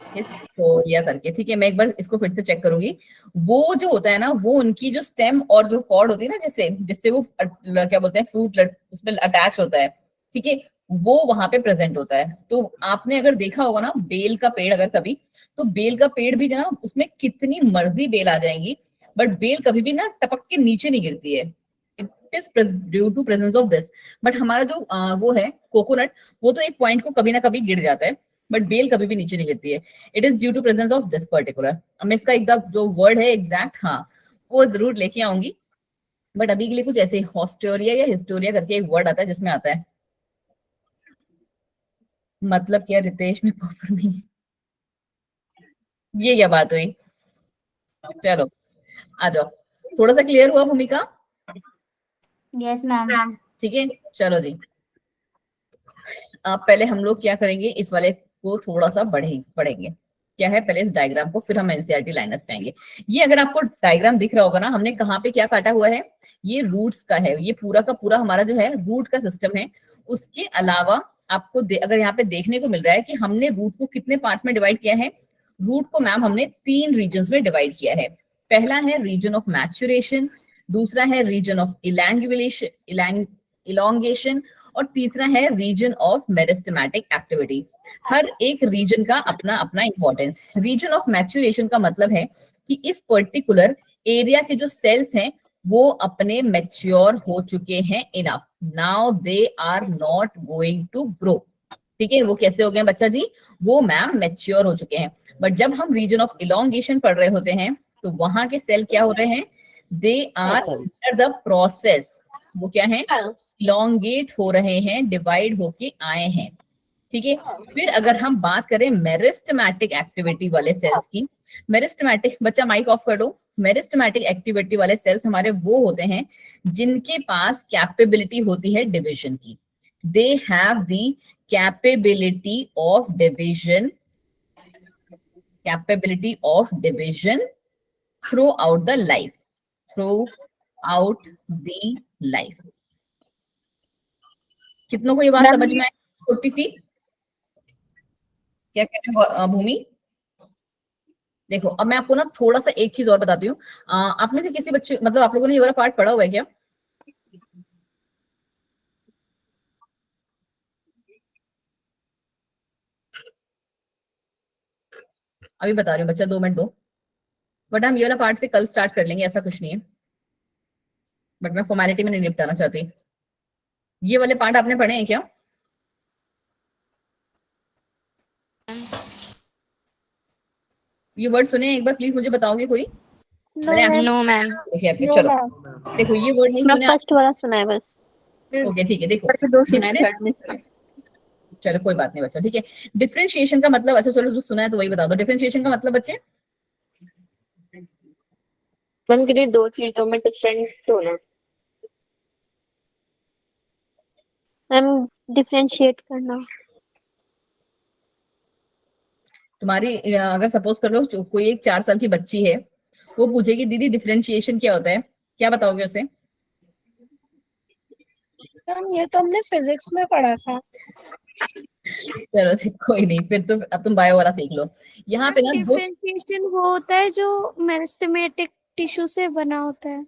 हिस्टोरिया करके, ठीक है। मैं एक बार इसको फिर से चेक करूंगी। वो जो होता है ना, वो उनकी जो स्टेम और जो कॉर्ड होती है ना, जैसे जिससे वो क्या बोलते हैं, फ्रूट उसमें अटैच होता है, ठीक है, वो वहां पे प्रेजेंट होता है। तो आपने अगर देखा होगा ना बेल का पेड़, अगर कभी, तो बेल का पेड़ भी ना, उसमें कितनी मर्जी बेल आ जाएंगी, बट बेल कभी भी ना टपक के नीचे नहीं गिरती है। It is due to presence of this. But हमारा जो वो है कोकोनट, वो तो एक पॉइंट को कभी ना कभी गिर जाता है, बट बेल कभी भी नीचे नहीं गिरती है। It is due to presence of this particular. अब मैं इसका एकदम जो वर्ड है एग्जैक्ट, हाँ वो जरूर लेके आऊंगी, बट अभी के लिए कुछ ऐसे हॉस्टोरिया या हिस्टोरिया करके एक वर्ड आता है जिसमें आता है, मतलब क्या रितेश में प्रॉपर नहीं है, ये क्या बात हुई? चलो आ जाओ, थोड़ा सा क्लियर हुआ भूमिका? Yes ma'am. ठीक है, चलो जी। अब पहले हम लोग क्या करेंगे, इस वाले को थोड़ा सा पढ़ेंगे। क्या है, पहले इस डायग्राम को, फिर हम एनसीईआरटी लाइनर्स पे आएंगे। ये अगर आपको डायग्राम दिख रहा होगा ना, हमने कहाँ पे क्या काटा हुआ है, ये रूट्स का है, ये पूरा का पूरा हमारा जो है रूट का सिस्टम है। उसके अलावा आपको अगर यहाँ पे देखने को मिल रहा है कि हमने रूट को कितने पार्ट्स में डिवाइड किया है। रूट को मैम हमने 3 रीजन्स में डिवाइड किया है। पहला है रीजन ऑफ मैच्योरेशन, दूसरा है रीजन ऑफ इलोंगेशन और तीसरा है रीजन ऑफ मेरिस्टेमेटिक एक्टिविटी। हर एक रीजन का अपना अपना इंपॉर्टेंस। रीजन ऑफ मैच्योरेशन का मतलब है कि इस पर्टिकुलर एरिया के जो सेल्स हैं वो अपने मैच्योर हो चुके हैं enough, now they are not going to grow. ठीक है, वो कैसे हो गए बच्चा जी? वो मैम मैच्योर हो चुके हैं। बट जब हम रीजन ऑफ इलोंगेशन पढ़ रहे होते हैं तो वहां के सेल क्या हो रहे हैं? They are under the process, वो क्या है? इलोंगेट हो रहे हैं, डिवाइड होके आए हैं। ठीक है, फिर अगर हम बात करें मेरिस्टेमेटिक एक्टिविटी वाले सेल्स की, मेरिस्टेमेटिक, बच्चा माइक ऑफ कर दो। मेरिस्टेमेटिक एक्टिविटी वाले सेल्स हमारे वो होते हैं जिनके पास कैपेबिलिटी होती है डिवीजन की। दे have the capability of division, capability of division through out the life, through out the life. कितनों को ये बात समझ में आई? छोटी सी, क्या कहते हैं भूमि? देखो अब मैं आपको ना थोड़ा सा एक चीज और बताती हूँ। आप में से किसी बच्चे, मतलब आप लोगों ने ये वाला पार्ट पढ़ा हुआ है क्या? अभी बता रही हूँ बच्चा, 2 मिनट दो। बट हम ये वाला पार्ट से कल स्टार्ट कर लेंगे, ऐसा कुछ नहीं है। बट मैं फॉर्मेलिटी में नहीं निपटाना चाहती। ये वाले पार्ट आपने पढ़े हैं क्या? ये वर्ड सुने हैं? एक बार प्लीज मुझे बताओगे कोई? No ma'am. देखिए चलो, देखो ये वर्ड नहीं सुने? फर्स्ट वाला सुना है बस। ओके ठीक है, देखो दो सुना है, थर्ड नहीं सुना। चलो कोई बात नहीं बच्चा, ठीक है। डिफरेंशिएशन का मतलब, अच्छा चलो जो सुना है तो वही बता दो। डिफरेंशिएशन का मतलब बच्चे? मैम किन्हीं दो चीजों में डिफरेंट होना। मैम डिफरेंशिएट करना। तुम्हारी अगर सपोज कर लो कोई एक 4 साल की बच्ची है, वो पूछेगी दीदी डिफरेंशिएशन क्या होता है, क्या बताओगे उसे? मैम ये तो हमने फिजिक्स में पढ़ा था। चलो ठीक, कोई नहीं, फिर तो अब तुम बायो वाला सीख लो। यहाँ पे ना दो, डिफरेंशिएशन वो होता है जो मेरिस्टेमेटिक टिश्यू से बना होता है।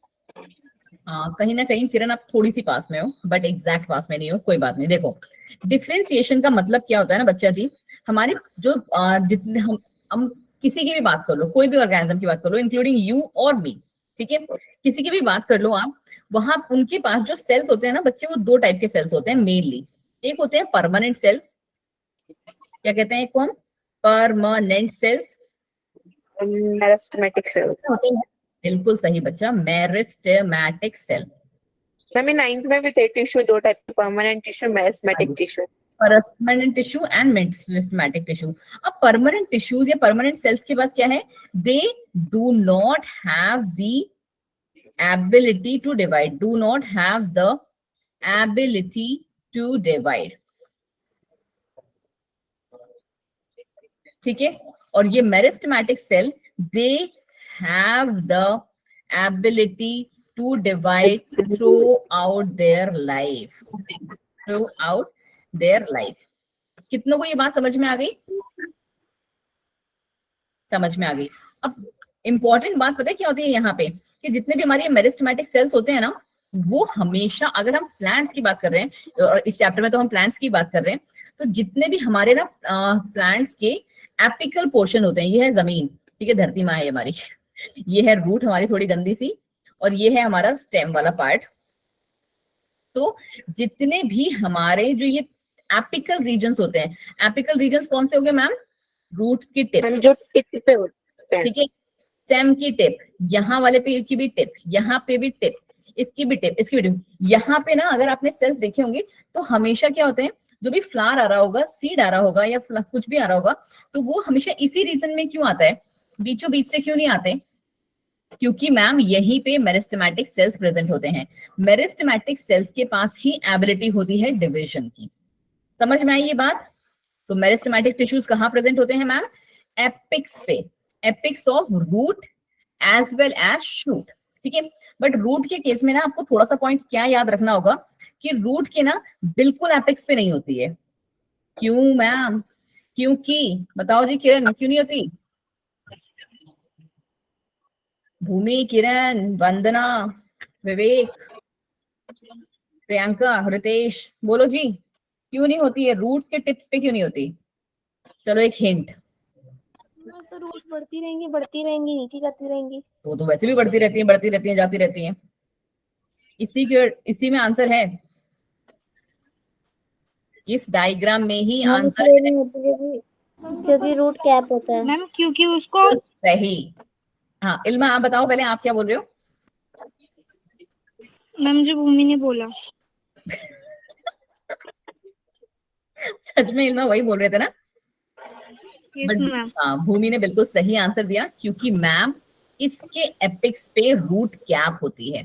कहीं ना कहीं किरण आप थोड़ी सी पास में हो, बट एग्जैक्ट पास में नहीं हो, कोई बात नहीं। देखो डिफरेंशिएशन का मतलब क्या होता है ना बच्चा जी, हमारे जो जितने हम किसी की भी बात कर लो, कोई भी ऑर्गेनिज्म की बात कर लो, इंक्लूडिंग यू और मी, ठीक है, किसी की भी बात कर लो आप, वहां उनके पास जो सेल्स होते हैं ना बच्चे, वो 2 टाइप के सेल्स होते हैं मेनली। एक होते हैं परमानेंट सेल्स, क्या कहते हैं एक को हम? परमानेंट सेल्स मेरिस्टेमेटिक सेल्स होते हैं। बिल्कुल सही बच्चा, मेरिस्टेमेटिक सेल। मैम 9th में भी थे टिश्यू दो टाइप के, permanent tissue, meristematic tissue. Permanent tissue and meristematic tissue. अब परमानेंट टिश्यूज या परमानेंट सेल्स के पास क्या है? They do not have the ability to divide, do not have the ability to divide, ठीक है। और ये meristematic cell, they have the ability to divide throughout their life, throughout their life. कितनों को ये बात समझ में आ गई? समझ में आ गई। अब इंपॉर्टेंट बात पता है क्या होती है यहाँ पे, कि जितने भी हमारे मेरिस्टेमेटिक सेल्स होते हैं ना, वो हमेशा, अगर हम प्लांट्स की बात कर रहे हैं, और इस चैप्टर में तो हम प्लांट्स की बात कर रहे हैं, तो जितने भी हमारे ना प्लांट्स के एपिकल पोर्शन होते हैं, ये है जमीन, ठीक है, धरती माँ है हमारी, ये है रूट हमारी थोड़ी गंदी सी, और ये है हमारा स्टेम वाला पार्ट। तो जितने भी हमारे जो ये एपिकल रीजन्स होते हैं, एपिकल रीजन्स कौन से हो गए मैम? रूट्स की टिप, जो टिप पे होते हैं, ठीक है, स्टेम की टिप, यहाँ वाले पे की भी टिप, यहाँ पे भी टिप, इसकी भी टिप, इसकी भी टिप। यहाँ पे ना अगर आपने सेल्स देखे होंगे तो हमेशा क्या होते हैं, जो भी फ्लावर आ रहा होगा, सीड आ रहा होगा, या कुछ भी आ रहा होगा, तो वो हमेशा इसी रीजन में क्यों आता है? बीचों बीच से क्यों नहीं आते? क्योंकि मैम यहीं पे मेरिस्टेमेटिक सेल्स प्रेजेंट होते हैं। मेरिस्टेमेटिक सेल्स के पास ही एबिलिटी होती है डिवीजन की। समझ में आई ये बात? तो मेरिस्टेमेटिक टिश्यूज कहाँ प्रेजेंट होते हैं मैम? एपिक्स पे, apex of root as well as shoot, ठीक है। बट रूट के केस में ना आपको थोड़ा सा पॉइंट क्या याद रखना होगा, कि रूट के ना बिल्कुल एपिक्स पे नहीं होती है। क्यों मैम? क्योंकि, बताओ जी किरण, क्यों नहीं होती? भूमि, किरण, वंदना, विवेक, प्रियंका, हृतेश, बोलो जी क्यों नहीं होती है? रूट्स के टिप्स पे क्यों नहीं होती? चलो एक हिंट, तो रूल्स बढ़ती रहेंगी नीचे जाती रहेंगी। तो वैसे भी बढ़ती रहती है जाती रहती है। इसी में आंसर है, इस डायग्राम में ही मैम आंसर इसलिए है। नहीं होती क्योंकि रूट कैप होता है। मैम क्योंकि उसको सही। हाँ इल्मा आप बताओ पहले, आप क्या बोल रहे हो? मैम जो भूमि ने बोला। सच में इल्मा वही बोल रहे थे ना? Yes ma'am. हाँ भूमि ने बिल्कुल सही आंसर दिया, क्योंकि मैम इसके एपेक्स पे रूट कैप होती है।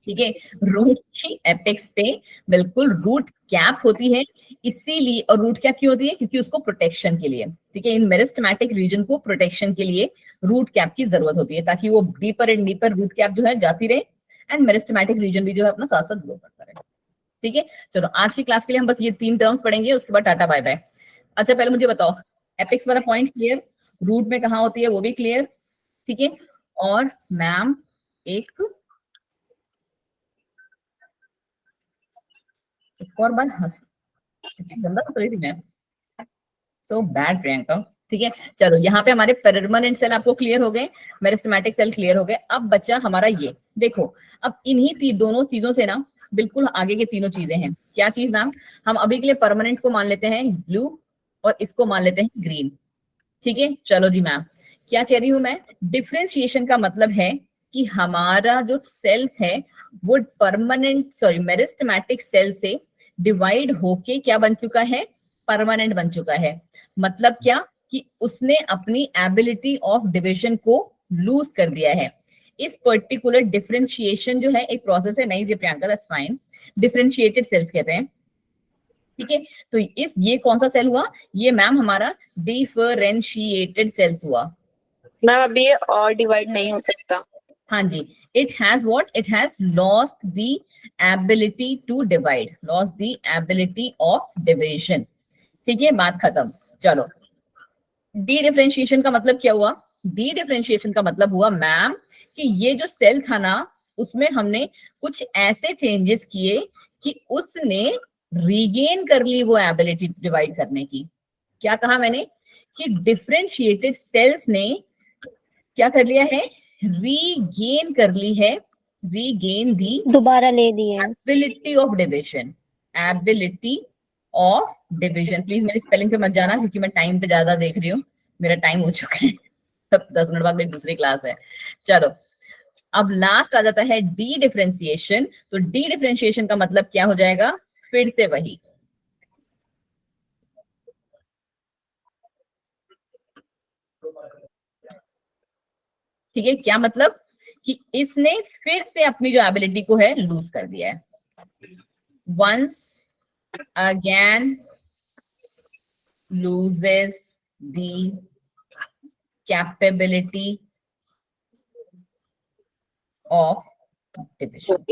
ठीक है, रूट के एपेक्स पे बिल्कुल रूट कैप होती है, इसीलिए। और रूट कैप क्यों होती है? क्योंकि उसको प्रोटेक्शन के लिए, ठीक है, इन मेरिस्टेमेटिक रीजन को प्रोटेक्शन के लिए रूट कैप की जरूरत होती है, ताकि वो deeper and deeper root cap जो है जाती रहे, एंड मेरिस्टेमेटिक रीजन भी जो है अपना साथ साथ ग्रो करता रहे। ठीक है, चलो आज की क्लास के लिए हम बस ये 3 टर्म्स पढ़ेंगे, उसके बाद टाटा बाय बाय। अच्छा पहले मुझे बताओ, एपेक्स वाला पॉइंट क्लियर, रूट में कहाँ होती है वो भी क्लियर, ठीक है। और मैम एक और बार हंस गंदा तो रही थी मैं, सो बैड प्रियंका। ठीक है, चलो यहाँ पे हमारे परमानेंट सेल आपको क्लियर हो गए, मेरिस्टेमेटिक सेल क्लियर हो गए। अब बच्चा हमारा ये देखो, अब इन्हीं दोनों चीजों से ना बिल्कुल आगे के तीनों चीजें हैं। क्या चीज मैम? हम अभी के लिए परमानेंट को मान लेते हैं ब्लू, और इसको मान लेते हैं ग्रीन। ठीक है, चलो जी मैम क्या कह रही हूं मैं, डिफरेंशिएशन का मतलब है कि हमारा जो सेल्स है वो मेरिस्टेमेटिक सेल से डिवाइड होके क्या बन चुका है? परमानेंट बन चुका है। मतलब क्या कि उसने अपनी एबिलिटी ऑफ डिविजन को लूज कर दिया है। इस पर्टिकुलर डिफरेंशिएशन जो है एक प्रोसेस है, नहीं जी Priyanka that's fine, differentiated cells कहते हैं। ठीक है, तो ये कौन सा सेल हुआ? ये मैम हमारा डिफरेंशिएटेड सेल्स हुआ। मैम अभी ये और डिवाइड नहीं हो सकता। हाँ जी, it has what? It has lost the ability to divide, lost the ability of division। ठीक है, बात खत्म। चलो, डी डिफरेंशिएशन का मतलब क्या हुआ? डी डिफरेंशिएशन का मतलब हुआ मैम कि ये जो सेल था ना, उसमें हमने कुछ ऐसे चेंजेस किए कि उसने रीगेन कर ली वो एबिलिटी डिवाइड करने की। क्या कहा मैंने? कि डिफरेंशिएटेड सेल्स ने क्या कर लिया है? रीगेन कर ली है, रीगेन दी दोबारा ले दिए। Ability of division, ability of division. Please मेरी स्पेलिंग पे मत जाना, क्योंकि मैं टाइम पे ज्यादा देख रही हूँ, मेरा टाइम हो चुका है, तब 10 मिनट बाद मेरी दूसरी क्लास है। चलो, अब लास्ट आ जाता है डी डिफरेंशिएशन। तो डी डिफरेंशिएशन का मतलब क्या हो जाएगा? फिर से वही, ठीक है, क्या मतलब कि इसने फिर से अपनी जो एबिलिटी को है लूज कर दिया है। Once again loses the capability of division।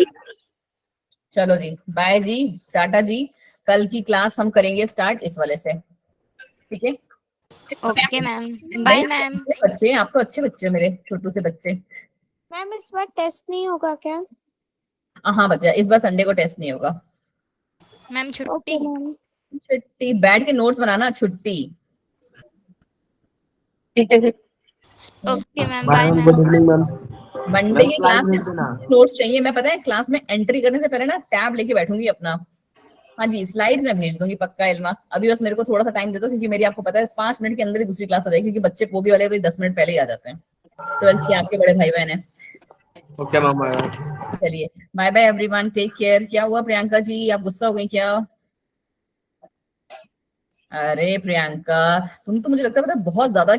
चलो जी, बाय जी, टाटा जी। कल की क्लास हम करेंगे स्टार्ट इस वाले से, ठीक है। Okay ma'am, bye ma'am. बच्चे आप तो अच्छे बच्चे, मेरे छोटू से बच्चे। मैम इस बार टेस्ट नहीं होगा क्या? हाँ बच्चा, इस बार संडे को टेस्ट नहीं होगा। मैम छुट्टी। Okay ma'am. छुट्टी, बैठ के नोट्स बनाना, छुट्टी। Okay ma'am, bye ma'am. Good evening ma'am. Monday की क्लास में भेज देना। नोट्स चाहिए। मैं पता है क्लास में एंट्री करने से पहले ना टैब लेके बैठूंगी अपना। हाँ जी, स्लाइड्स में भेज दूंगी पक्का इल्मा। अभी बस मेरे को थोड़ा सा टाइम दे दो, क्योंकि मेरी आपको पता है 5 मिनट के अंदर ही दूसरी क्लास आ जाएगी, क्योंकि बच्चे को भी वाले 10 मिनट पहले ही आ जाते हैं। 12th के आपके बड़े भाई बहन है। Okay ma'am. चलिए, bye bye everyone, take care. क्या हुआ प्रियंका जी, आप गुस्सा हो गई क्या? अरे प्रियंका, तुम तो मुझे लगता है बहुत ज्यादा